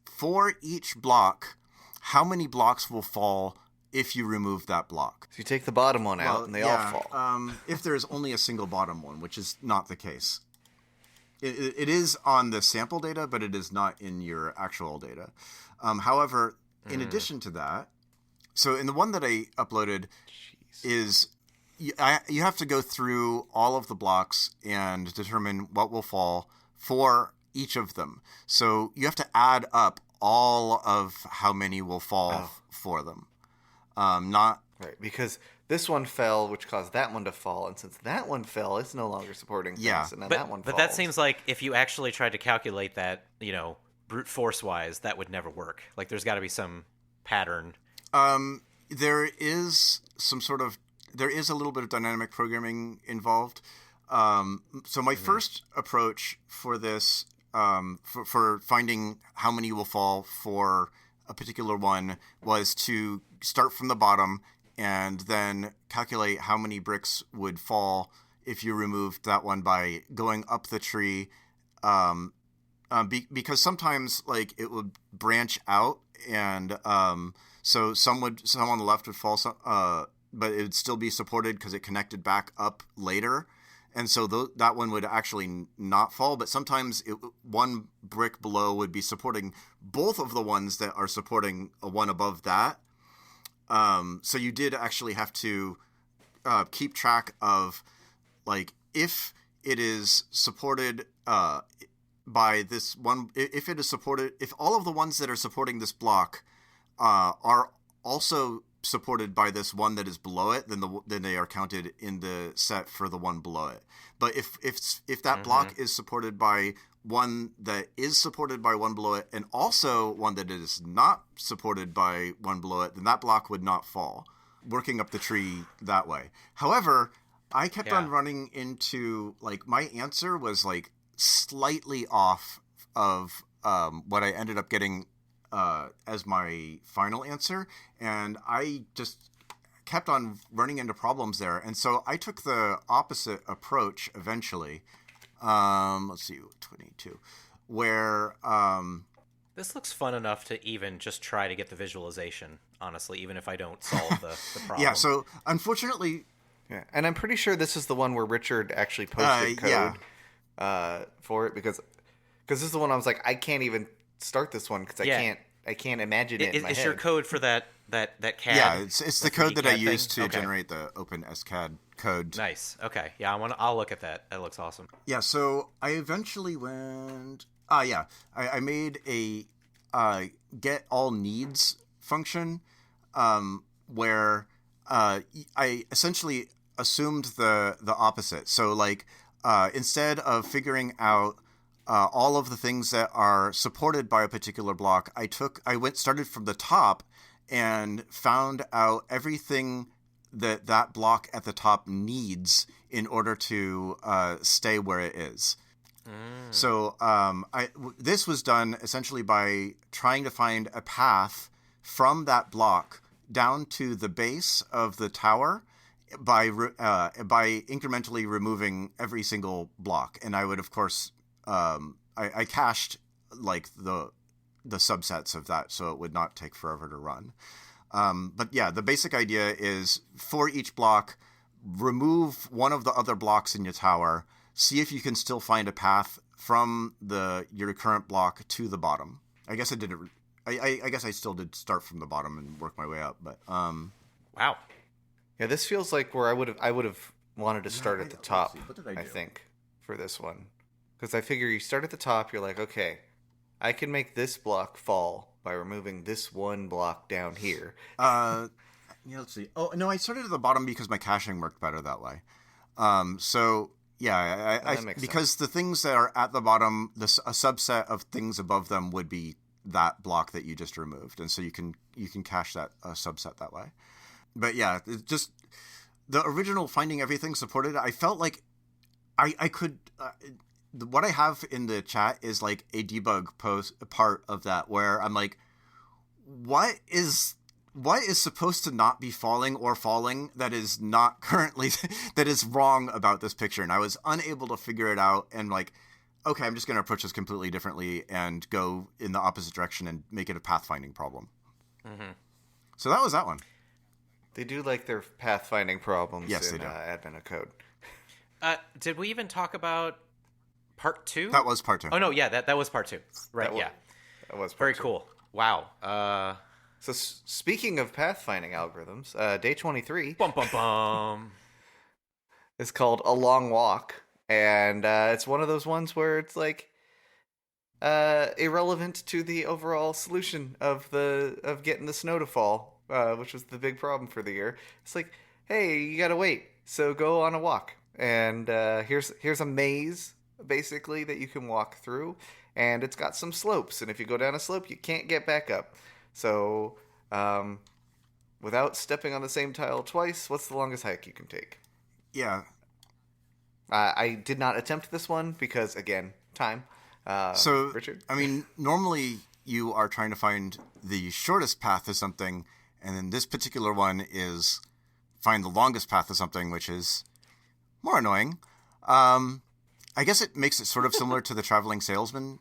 for each block, how many blocks will fall if you remove that block? So you take the bottom one out and they all fall. If there's only a single bottom one, which is not the case. It is on the sample data, but it is not in your actual data. However, in addition to that, so in the one that I uploaded is you have to go through all of the blocks and determine what will fall for each of them. So you have to add up all of how many will fall for them. Not Right, because this one fell, which caused that one to fall, and since that one fell, it's no longer supporting things, Yeah. and then But that one but falls. that seems like if you actually tried to calculate that, brute force wise, that would never work. Like there's got to be some pattern. there is there is a little bit of dynamic programming involved. So my first approach for this, for finding how many will fall for a particular one, was to start from the bottom and then calculate how many bricks would fall if you removed that one by going up the tree. Because sometimes like it would branch out, and so some on the left would fall, but it would still be supported because it connected back up later, and so that one would actually not fall. But sometimes one brick below would be supporting both of the ones that are supporting a one above that. So you did actually have to keep track of, like, if it is supported by this one, if it is supported, if all of the ones that are supporting this block are also supported by this one that is below it, then they are counted in the set for the one below it. But if that block is supported by one that is supported by one below it, and also one that is not supported by one below it, then that block would not fall, working up the tree that way. However, I kept on running into, like, my answer was like slightly off of what I ended up getting as my final answer, and I just kept on running into problems there. And so I took the opposite approach eventually. Let's see, 22, where This looks fun enough to even just try to get the visualization, honestly, even if I don't solve the problem. yeah, so unfortunately, Yeah, and I'm pretty sure this is the one where Richard actually posted code for it, because this is the one I was like, I can't even start this one because I can't imagine it in my Is head. your code for that CAD? yeah, it's the code that I 3D CAD used thing? to Okay. generate the OpenSCAD code. Nice. Okay. Yeah, I'll look at that. That looks awesome. Yeah, so I eventually went. I made a get all needs function, where I essentially assumed the opposite. So, like, instead of figuring out all of the things that are supported by a particular block, I started from the top and found out everything that block at the top needs in order to stay where it is. So this was done essentially by trying to find a path from that block down to the base of the tower by incrementally removing every single block. And I would, of course, I cached, like, the subsets of that so it would not take forever to run. But yeah, the basic idea is, for each block, remove one of the other blocks in your tower, see if you can still find a path from your current block to the bottom. I guess I did it. I guess I still did start from the bottom and work my way up, but Wow. Yeah, this feels like where I would have wanted to start at the top. let's see, what did I I do? think for this one, because I figure you start at the top. You're like, okay, I can make this block fall by removing this one block down here. Yeah, let's see. Oh no, I started at the bottom because my caching worked better that way. So yeah, That makes because sense. the things that are at the bottom, a subset of things above them would be that block that you just removed, and so you can cache that subset that way. But yeah, it's just the original finding everything supported. I felt like I could. What I have in the chat is like a debug part of that where I'm like, what is supposed to not be falling or falling that is not currently that is wrong about this picture? And I was unable to figure it out, and like, okay, I'm just going to approach this completely differently and go in the opposite direction and make it a pathfinding problem. So that was that one. They do like their pathfinding problems Yes, in they do. Advent of Code. Did we even talk about part 2? That was part 2. Oh no, yeah, that was part 2. Right, That yeah. That was Very part two. cool. Wow. So speaking of pathfinding algorithms, day 23 Bum bum bum. is called A Long Walk, and it's one of those ones where it's like irrelevant to the overall solution of getting the snow to fall. which was the big problem for the year. It's like, hey, you gotta wait, so go on a walk, and here's a maze basically that you can walk through, and it's got some slopes, and if you go down a slope, you can't get back up. So, without stepping on the same tile twice, what's the longest hike you can take? Yeah. I did not attempt this one because, again, time. So, Richard? I mean, normally you are trying to find the shortest path to something, and then this particular one is find the longest path to something, which is more annoying. I guess it makes it sort of similar to the traveling salesman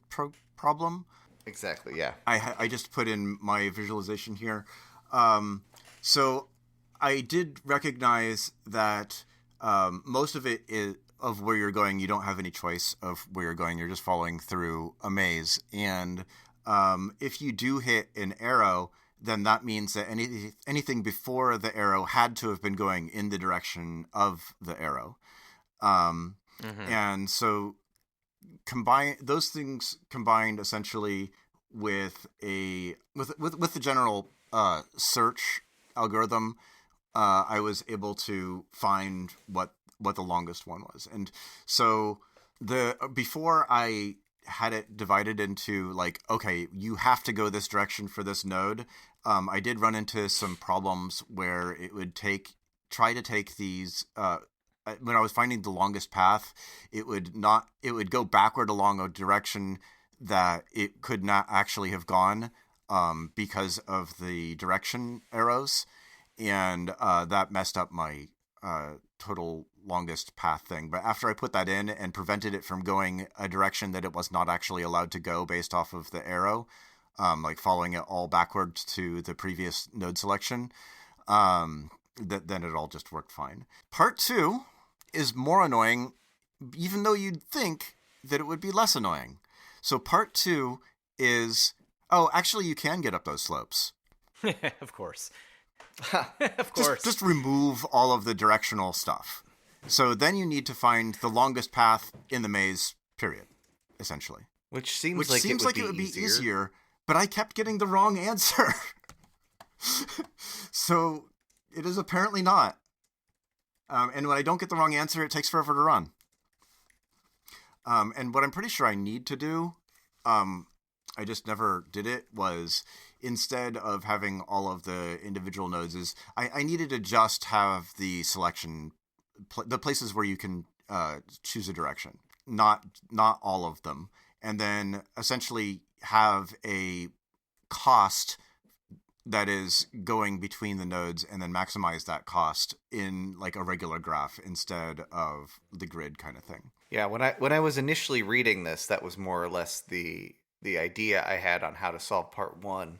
problem. Exactly, yeah. I just put in my visualization here. So I did recognize that most of it is of where you're going. You don't have any choice of where you're going. You're just following through a maze. And if you do hit an arrow, then that means that anything before the arrow had to have been going in the direction of the arrow. And so those things combined essentially with with the general search algorithm, I was able to find what the longest one was. And so before I had it divided into like, okay, you have to go this direction for this node, I did run into some problems where it would try to take these when I was finding the longest path, it would go backward along a direction that it could not actually have gone because of the direction arrows, and that messed up my total longest path thing. But after I put that in and prevented it from going a direction that it was not actually allowed to go based off of the arrow, like following it all backwards to the previous node selection, then it all just worked fine. Part 2 is more annoying, even though you'd think that it would be less annoying. So part 2 is, actually you can get up those slopes. Of course. Of course. Just remove all of the directional stuff. So then you need to find the longest path in the maze, period, essentially. Which seems like it would be easier, but I kept getting the wrong answer. So it is apparently not. And when I don't get the wrong answer, it takes forever to run. And what I'm pretty sure I need to do, I just never did it, was instead of having all of the individual nodes, is I needed to just have the selection, the places where you can choose a direction, not all of them. And then essentially have a cost that is going between the nodes, and then maximize that cost in like a regular graph instead of the grid kind of thing. Yeah, when I was initially reading this, that was more or less the idea I had on how to solve part 1,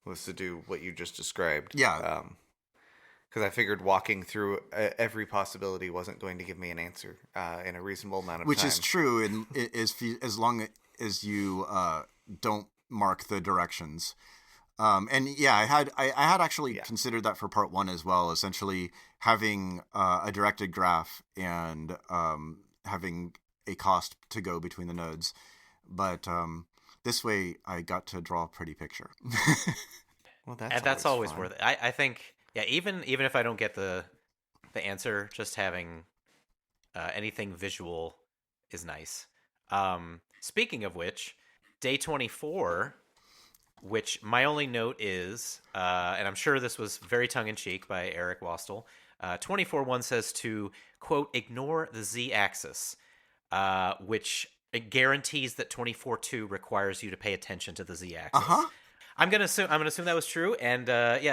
was to do what you just described. Yeah. Because I figured walking through every possibility wasn't going to give me an answer in a reasonable amount of time. Which is true, and as long as you don't mark the directions. And yeah, I had actually considered that for part 1 as well. Essentially, having a directed graph and having a cost to go between the nodes, but this way I got to draw a pretty picture. Well, that's always worth it. I think, yeah, even if I don't get the answer, just having anything visual is nice. Speaking of which, day 24. Which my only note is, and I'm sure this was very tongue-in-cheek by Eric Wastel, 24.1 says to, quote, ignore the z-axis, which it guarantees that 24.2 requires you to pay attention to the z-axis. Uh-huh. I'm gonna assume that was true, and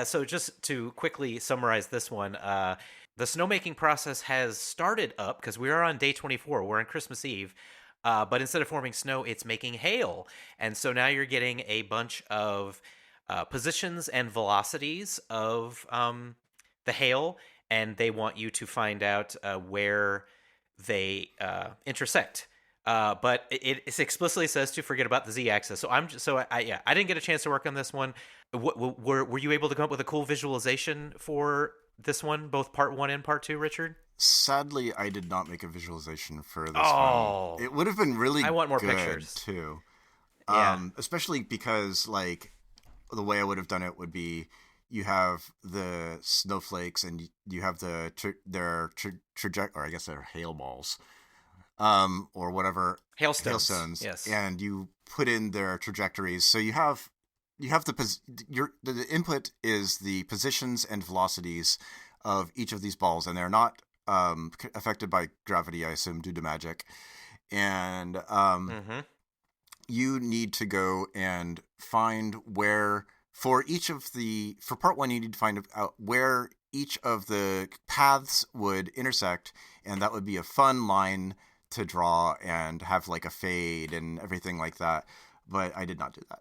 so just to quickly summarize this one, the snowmaking process has started up, because we are on day 24, we're on Christmas Eve, but instead of forming snow, it's making hail. And so now you're getting a bunch of positions and velocities of the hail, and they want you to find out where they intersect. But it explicitly says to forget about the z-axis. So I didn't get a chance to work on this one. Were you able to come up with a cool visualization for this one, both part 1 and part 2, Richard? Sadly, I did not make a visualization for this one. It would have been really I want more good pictures too. Yeah. Especially because like the way I would have done it would be you have the snowflakes, and you have their trajectory, or I guess they're hail balls, or whatever, hailstones, Yes. and you put in their trajectories. So you have the input is the positions and velocities of each of these balls, and they're not affected by gravity, I assume, due to magic. And you need to go and find where for part one, you need to find out where each of the paths would intersect, and that would be a fun line to draw and have like a fade and everything like that. But I did not do that.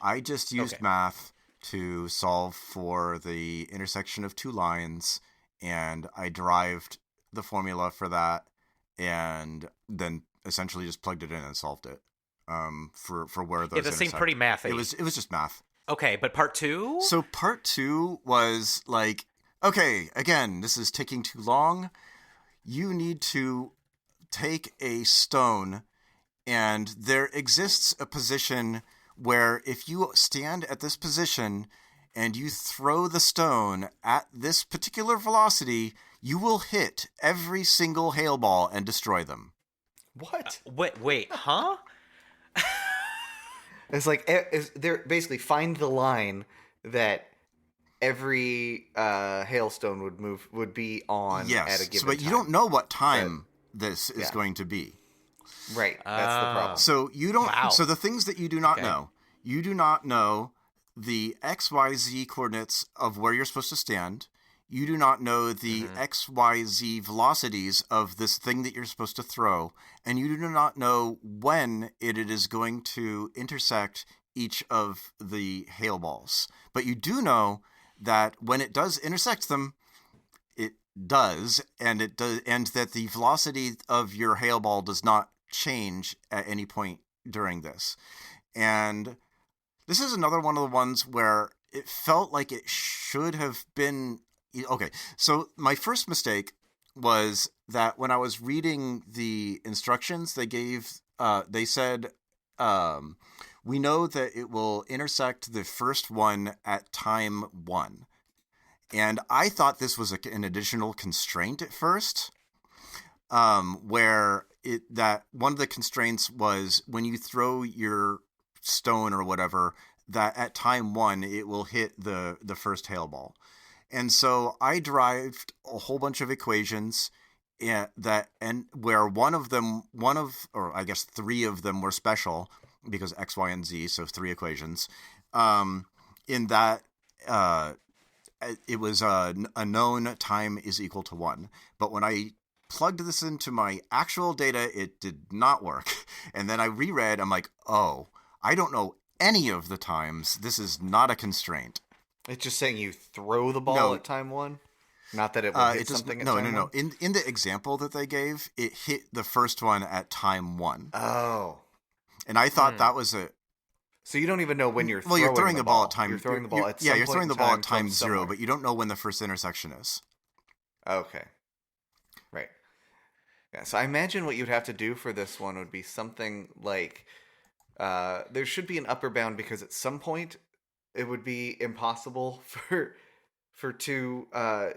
I just used math to solve for the intersection of two lines, and I derived the formula for that, and then essentially just plugged it in and solved it. For where those this seemed pretty mathy. It was just math. Okay, but part two? So part two was like, okay, again, this is taking too long. You need to take a stone, and there exists a position where if you stand at this position and you throw the stone at this particular velocity, you will hit every single hail ball and destroy them. What? Wait, huh? It's like they're basically find the line that every hailstone would be on at a given but time. you don't know what time this is going to be. Right, that's the problem. So you don't. Wow. So the things that you do not know, you do not know the XYZ coordinates of where you're supposed to stand. You do not know the XYZ velocities of this thing that you're supposed to throw, and you do not know when it is going to intersect each of the hail balls. But you do know that when it does intersect them, it does, and that the velocity of your hail ball does not change at any point during this. And this is another one of the ones where it felt like it should have been. Okay, so my first mistake was that when I was reading the instructions they gave, they said, we know that it will intersect the first one at time 1. And I thought this was an additional constraint at first, where that one of the constraints was when you throw your stone or whatever, that at time 1 it will hit the first hail ball. And so I derived a whole bunch of equations where or I guess 3 of them were special because X, Y, and Z, so 3 equations. In that it was a known time is equal to 1. But when I plugged this into my actual data, it did not work. And then I reread, I'm like, oh, I don't know any of the times. This is not a constraint. It's just saying you throw the ball at time 1? Not that it will hit something at time 1? No. In the example that they gave, it hit the first one at time 1. Oh. And I thought that was a... So you don't even know when you're throwing the ball. Well, you're throwing the ball at time... You're throwing the ball at some you're throwing the ball at time 0, somewhere. but you don't know when the first intersection is. Okay. Right. Yeah, so I imagine what you'd have to do for this one would be something like... there should be an upper bound because at some point... it would be impossible for two,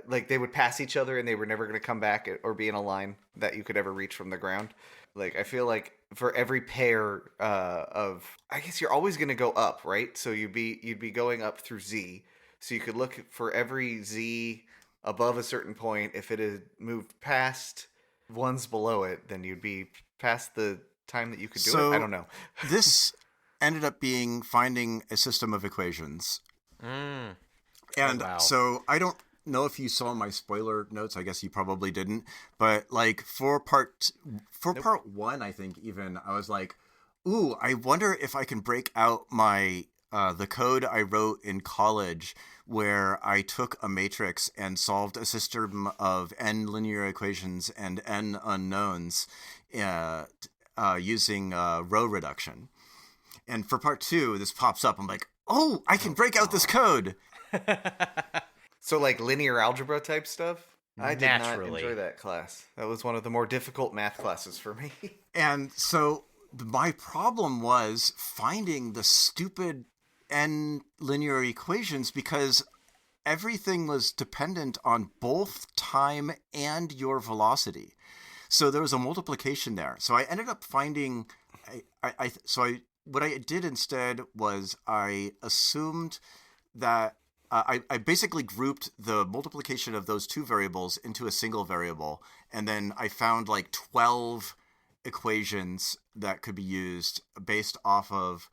like they would pass each other and they were never going to come back or be in a line that you could ever reach from the ground. Like, I feel like for every pair I guess you're always going to go up, right? So you'd be going up through Z. So you could look for every Z above a certain point. If it had moved past ones below it, then you'd be past the time that you could do it. I don't know. This ended up being finding a system of equations. And so I don't know if you saw my spoiler notes. I guess you probably didn't. But like for part 1, I think even I was like, ooh, I wonder if I can break out my the code I wrote in college where I took a matrix and solved a system of n linear equations and n unknowns using row reduction. And for part 2, this pops up. I'm like, oh, I can break out this code. So like linear algebra type stuff? I did not Naturally. enjoy that class. That was one of the more difficult math classes for me. And so my problem was finding the stupid n linear equations because everything was dependent on both time and your velocity. So there was a multiplication there. So I ended up finding, what I did instead was I assumed that I basically grouped the multiplication of those two variables into a single variable, and then I found like 12 equations that could be used based off of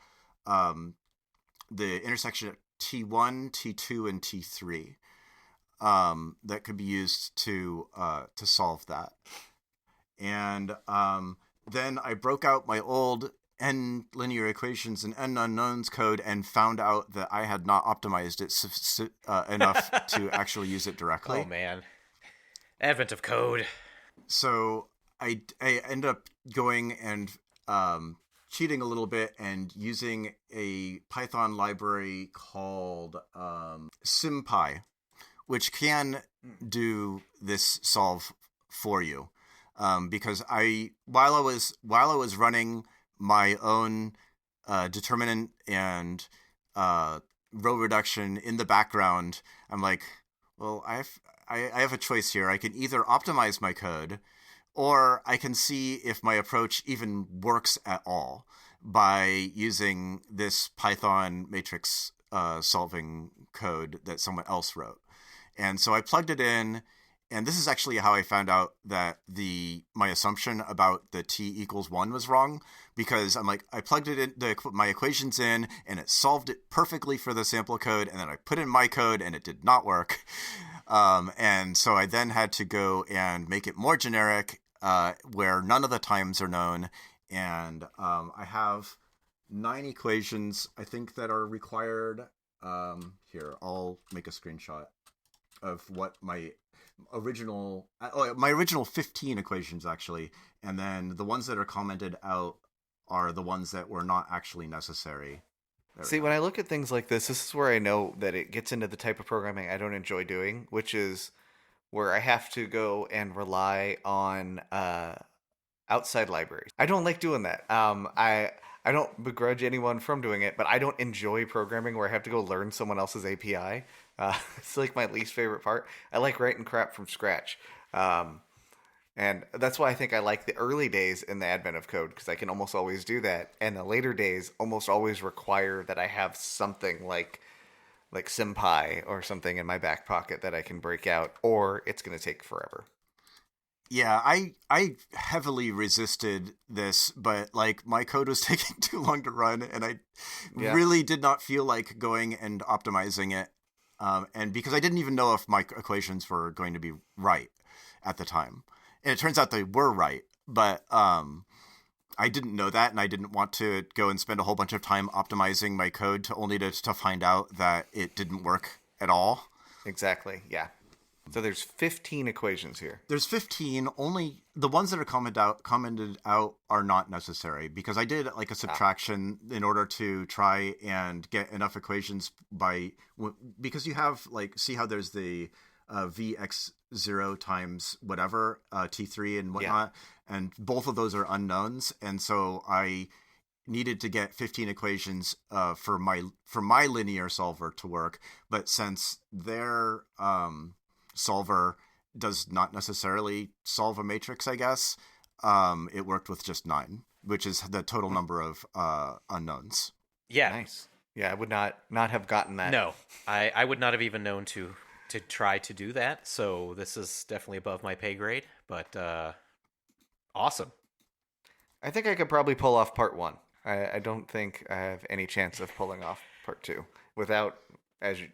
the intersection of T1, T2, and T3 that could be used to solve that. And then I broke out my old n linear equations and n unknowns code and found out that I had not optimized it enough to actually use it directly. Oh, man. Advent of code. So I end up going and cheating a little bit and using a Python library called SymPy, which can do this solve for you. Because while I was running my own determinant and row reduction in the background, I'm like, well, I have a choice here. I can either optimize my code, or I can see if my approach even works at all by using this Python matrix solving code that someone else wrote. And so I plugged it in, and this is actually how I found out that my assumption about the t=1 was wrong, because I'm like, I plugged it in, my equations in, and it solved it perfectly for the sample code, and then I put in my code, and it did not work. And so I then had to go and make it more generic, where none of the times are known, and I have 9 equations, I think, that are required. Here, I'll make a screenshot of what my original 15 equations, actually, and then the ones that are commented out are the ones that were not actually necessary. See, when I look at things like this is where I know that it gets into the type of programming I don't enjoy doing, which is where I have to go and rely on outside libraries. I don't like doing that. I don't begrudge anyone from doing it, but I don't enjoy programming where I have to go learn someone else's API. It's like my least favorite part. I like writing crap from scratch. And that's why I think I like the early days in the advent of code, because I can almost always do that. And the later days almost always require that I have something like SymPy or something in my back pocket that I can break out, or it's going to take forever. Yeah, I heavily resisted this, but like my code was taking too long to run, and I really did not feel like going and optimizing it. And because I didn't even know if my equations were going to be right at the time. And it turns out they were right, but I didn't know that, and I didn't want to go and spend a whole bunch of time optimizing my code only to find out that it didn't work at all. Exactly, yeah. So there's 15 equations here. There's 15. Only the ones that are commented out are not necessary, because I did like a subtraction in order to try and get enough equations because you have like, see how there's the Vx0 times whatever, T3 and whatnot, and both of those are unknowns. And so I needed to get 15 equations for my linear solver to work. But since their solver does not necessarily solve a matrix, I guess, it worked with just 9, which is the total number of unknowns. Yeah. Nice. Yeah, I would not have gotten that. No, I would not have even known to try to do that. So this is definitely above my pay grade, but awesome. I think I could probably pull off part 1. I don't think I have any chance of pulling off part 2 without, as you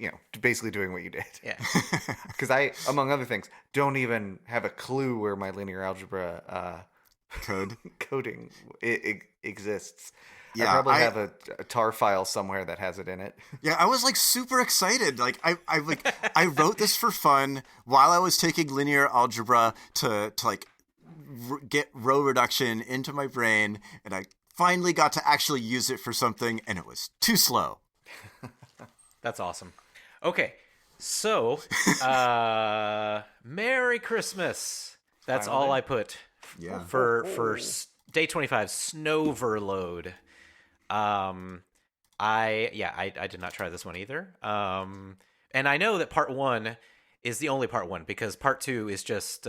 know, basically doing what you did. Yeah. Because I, among other things, don't even have a clue where my linear algebra coding exists. Yeah, I probably have a tar file somewhere that has it in it. Yeah, I was like super excited. Like I wrote this for fun while I was taking linear algebra to like get row reduction into my brain, and I finally got to actually use it for something, and it was too slow. That's awesome. Okay, so Merry Christmas. That's all I put for day 25 Snowverload. I did not try this one either. And I know that part one is the only part one because part two is just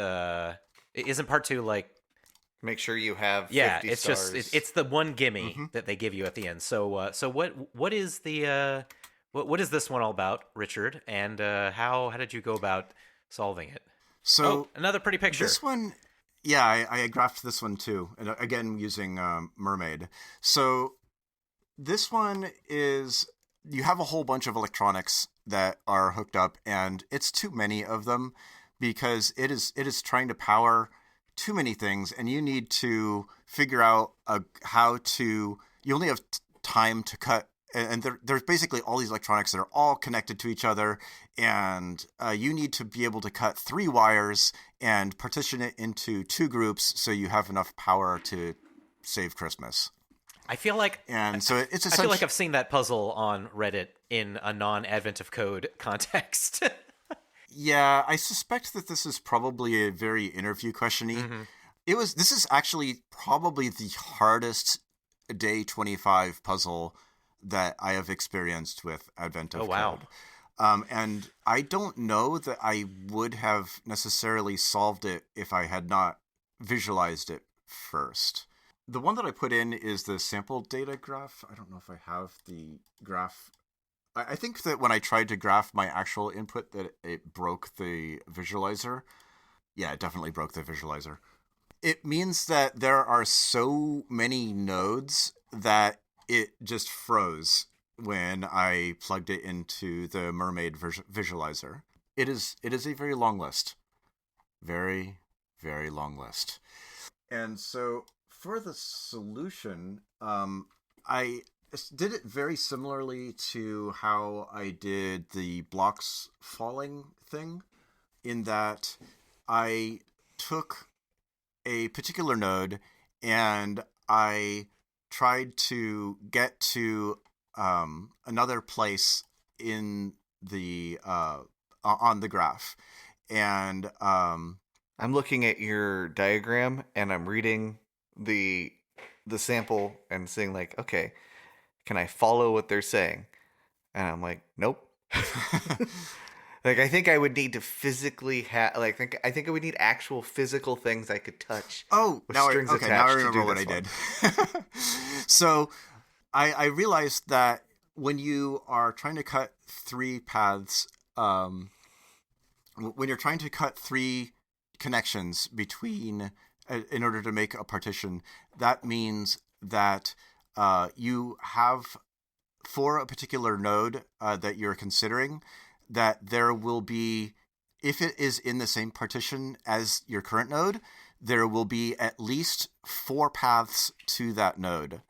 isn't part two like Make sure you have yeah, 50 it's just stars. it's the one gimme Hmm. that they give you at the end. So what is the what is this one all about, Richard? And how did you go about solving it? Oh, So another pretty picture. this one, yeah, I graphed this one too, and again using Mermaid. So this one is you have a whole bunch of electronics that are hooked up, and it's too many of them because it is trying to power too many things, and you need to figure out how to. You only have time to cut. And there's basically all these electronics that are all connected to each other, and you need to be able to cut 3 wires and partition it into 2 groups so you have enough power to save Christmas. I feel like And so it's I feel like essentially, I've seen that puzzle on Reddit in a non-Advent of Code context. yeah, I suspect that this is probably a very interview questiony. Hmm. This is actually probably the hardest day 25 puzzle that I have experienced with Advent of Oh wow. Code. And I don't know that I would have necessarily solved it if I had not visualized it first. The one that I put in is the sample data graph. I don't know if I have the graph. I think that when I tried to graph my actual input that it broke the visualizer. Yeah, it definitely broke the visualizer. It means that there are so many nodes that it just froze when I plugged it into the Mermaid visualizer. It is a very long list. Very, very long list. And so for the solution, I did it very similarly to how I did the blocks falling thing, in that I took a particular node and I tried to get to another place in the on the graph, and I'm looking at your diagram and I'm reading the sample and saying like, okay, can I follow what they're saying? And I'm like, nope. Like I think I would need to physically have I think I would need actual physical things I could touch oh, with now strings okay, now I attached to remember do what I this one. did. So I realized that when you are trying to cut 3 paths, when you're trying to cut 3 connections between, in order to make a partition, that means that you have, for a particular node that you're considering, that there will be, if it is in the same partition as your current node, there will be at least 4 paths to that node.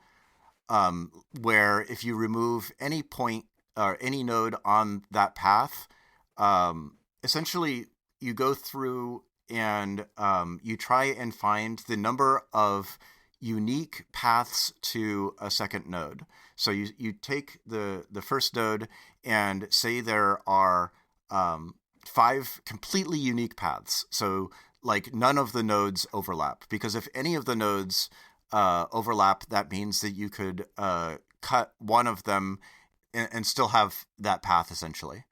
Where if you remove any point or any node on that path, essentially you go through and you try and find the number of unique paths to a second node. So you take the first node and say there are 5 completely unique paths. So like none of the nodes overlap, because if any of the nodes overlap, that means that you could cut one of them and still have that path essentially.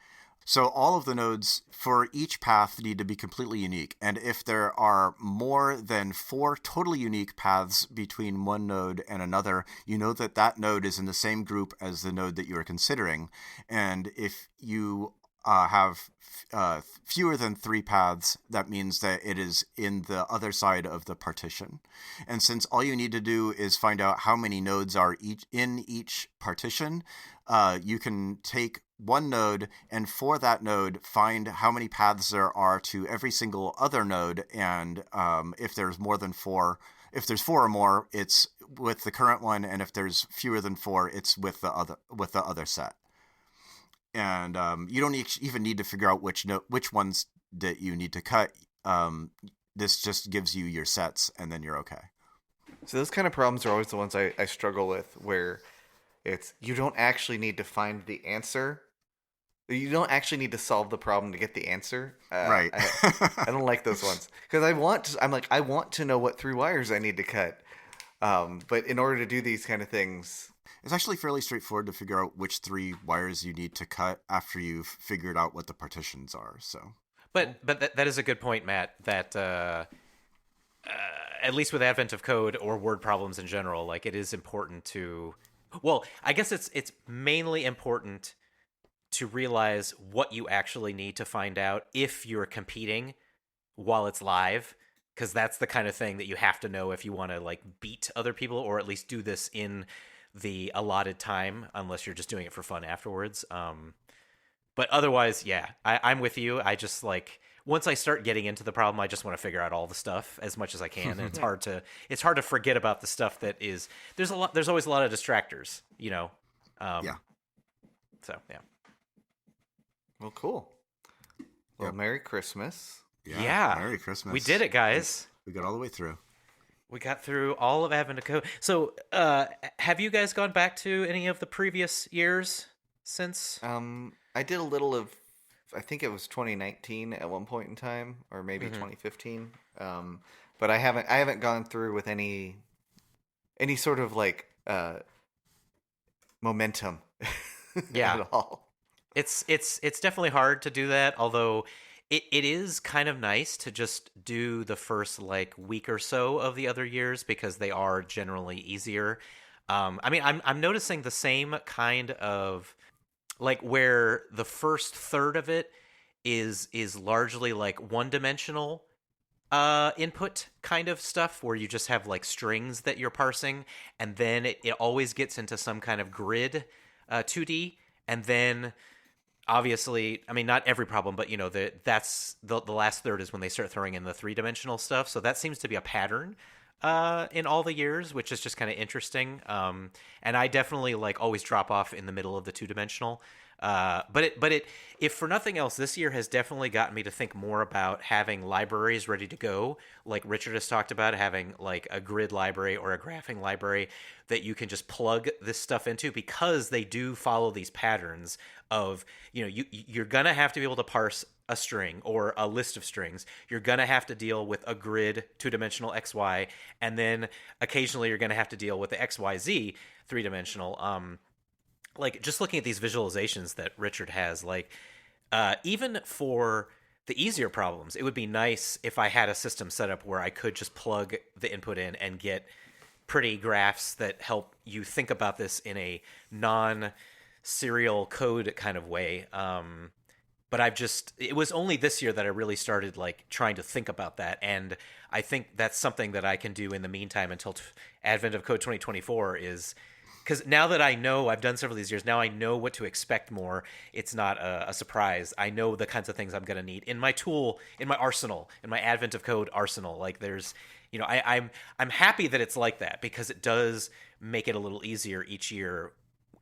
So all of the nodes for each path need to be completely unique. And if there are more than 4 totally unique paths between one node and another, you know that that node is in the same group as the node that you are considering. And if you have fewer than 3 paths, that means that it is in the other side of the partition. And since all you need to do is find out how many nodes are in each partition, you can take one node and for that node find how many paths there are to every single other node. And if there's more than 4, if there's 4 or more, it's with the current one, and if there's fewer than 4, it's with the other set. And you don't even need to figure out which ones that you need to cut. This just gives you your sets, and then you're okay. So those kind of problems are always the ones I struggle with, where it's you don't actually need to find the answer. You don't actually need to solve the problem to get the answer. Right. I don't like those ones because I want to know what 3 wires I need to cut. But in order to do these kind of things, It's actually fairly straightforward to figure out which 3 wires you need to cut after you've figured out what the partitions are. So, But that is a good point, Matt. That at least with advent of code or word problems in general, like it is important to. Well, I guess it's mainly important to realize what you actually need to find out if you're competing while it's live, because that's the kind of thing that you have to know if you want to like beat other people or at least do this in the allotted time, unless you're just doing it for fun afterwards. But otherwise, yeah, I'm with you. I just like once I start getting into the problem, I just want to figure out all the stuff as much as I can, and it's hard to forget about the stuff that is there's always a lot of distractors, you know. yeah. So yeah. Well, cool. Well, Yep. Merry Christmas. Yeah. Merry Christmas. We did it, guys. We got all the way through. We got through all of Advent of Code. So, have you guys gone back to any of the previous years since? I did a little of, I think it was 2019 at one point in time, or maybe Mm-hmm. 2015. But I haven't gone through with any sort of like momentum Yeah. at all. It's definitely hard to do that, although it is kind of nice to just do the first like week or so of the other years because they are generally easier. I mean, I'm noticing the same kind of like where the first third of it is largely like one dimensional input kind of stuff where you just have like strings that you're parsing, and then it always gets into some kind of grid 2D, and then obviously, I mean, not every problem, but you know, that's the last third is when they start throwing in the 3-dimensional stuff. So that seems to be a pattern in all the years, which is just kind of interesting. And I definitely like always drop off in the middle of the 2-dimensional. But if for nothing else, this year has definitely gotten me to think more about having libraries ready to go, like Richard has talked about, having like a grid library or a graphing library that you can just plug this stuff into, because they do follow these patterns of, you know, you're gonna have to be able to parse a string or a list of strings. You're gonna have to deal with a grid 2-dimensional XY, and then occasionally you're gonna have to deal with the XYZ 3-dimensional. Like just looking at these visualizations that Richard has, like even for the easier problems, it would be nice if I had a system set up where I could just plug the input in and get pretty graphs that help you think about this in a non-serial code kind of way. But it was only this year that I really started like trying to think about that. And I think that's something that I can do in the meantime until Advent of Code 2024 is, because now that I know, I've done several of these years, now I know what to expect more. It's not a surprise. I know the kinds of things I'm going to need in my tool, in my arsenal, in my Advent of Code arsenal. Like there's, you know, I'm happy that it's like that, because it does make it a little easier each year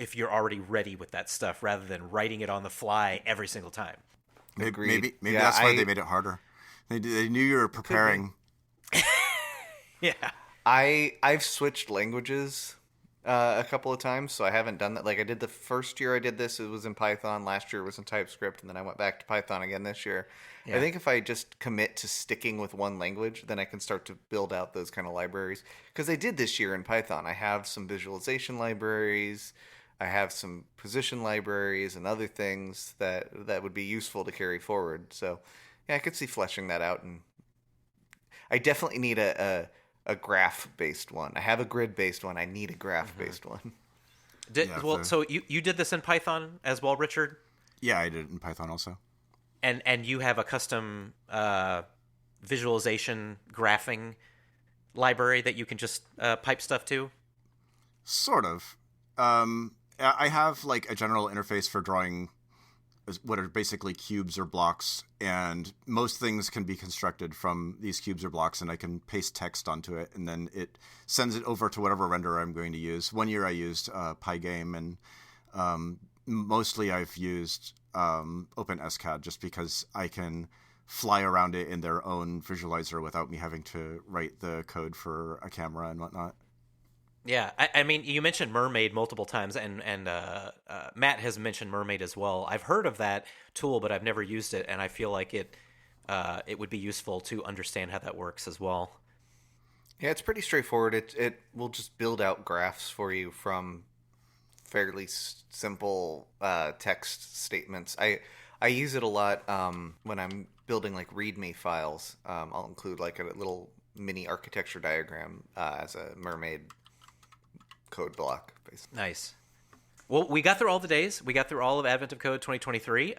if you're already ready with that stuff rather than writing it on the fly every single time. Agreed. Maybe Yeah, that's why they made it harder. They knew you were preparing. Yeah. I've switched languages a couple of times, so I haven't done that. Like I did the first year I did this, it was in Python. Last year it was in TypeScript, and then I went back to Python again this year. Yeah. I think if I just commit to sticking with one language, then I can start to build out those kind of libraries. Because I did this year in Python. I have some visualization libraries, I have some position libraries, and other things that would be useful to carry forward. So yeah, I could see fleshing that out, and I definitely need a graph-based one. I have a grid-based one. I need a graph-based one. So you did this in Python as well, Richard? Yeah, I did it in Python also. And you have a custom visualization graphing library that you can just pipe stuff to? Sort of. I have like a general interface for drawing what are basically cubes or blocks, and most things can be constructed from these cubes or blocks, and I can paste text onto it, and then it sends it over to whatever renderer I'm going to use. One year I used Pygame, and mostly I've used OpenSCAD just because I can fly around it in their own visualizer without me having to write the code for a camera and whatnot. Yeah, I mean, you mentioned Mermaid multiple times, and Matt has mentioned Mermaid as well. I've heard of that tool, but I've never used it, and I feel like it would be useful to understand how that works as well. Yeah, it's pretty straightforward. It will just build out graphs for you from fairly simple text statements. I use it a lot when I'm building like README files. I'll include like a little mini architecture diagram as a mermaid code block. Basically. Nice. Well, we got through all the days. We got through all of Advent of Code 2023.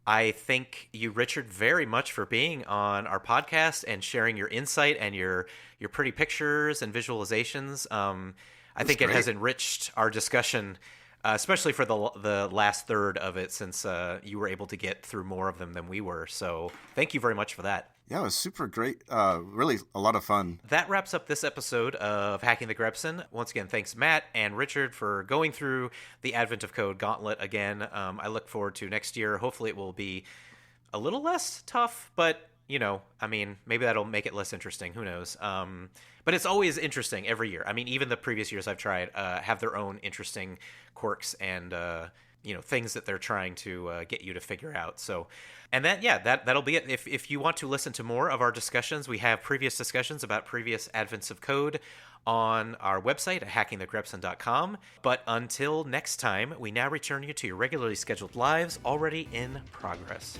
I thank you, Richard, very much for being on our podcast and sharing your insight and your pretty pictures and visualizations. I think it has enriched our discussion, especially for the last third of it, since you were able to get through more of them than we were. So thank you very much for that. Yeah, it was super great. Really a lot of fun. That wraps up this episode of Hacking the Grepson. Once again, thanks Matt and Richard for going through the Advent of Code gauntlet again. I look forward to next year. Hopefully it will be a little less tough, but, maybe that'll make it less interesting. Who knows? But it's always interesting every year. Even the previous years I've tried have their own interesting quirks and things that they're trying to get you to figure out. So, and that'll be it. If you want to listen to more of our discussions, we have previous discussions about previous Advents of Code on our website at hackingthegrepson.com. But until next time, we now return you to your regularly scheduled lives already in progress.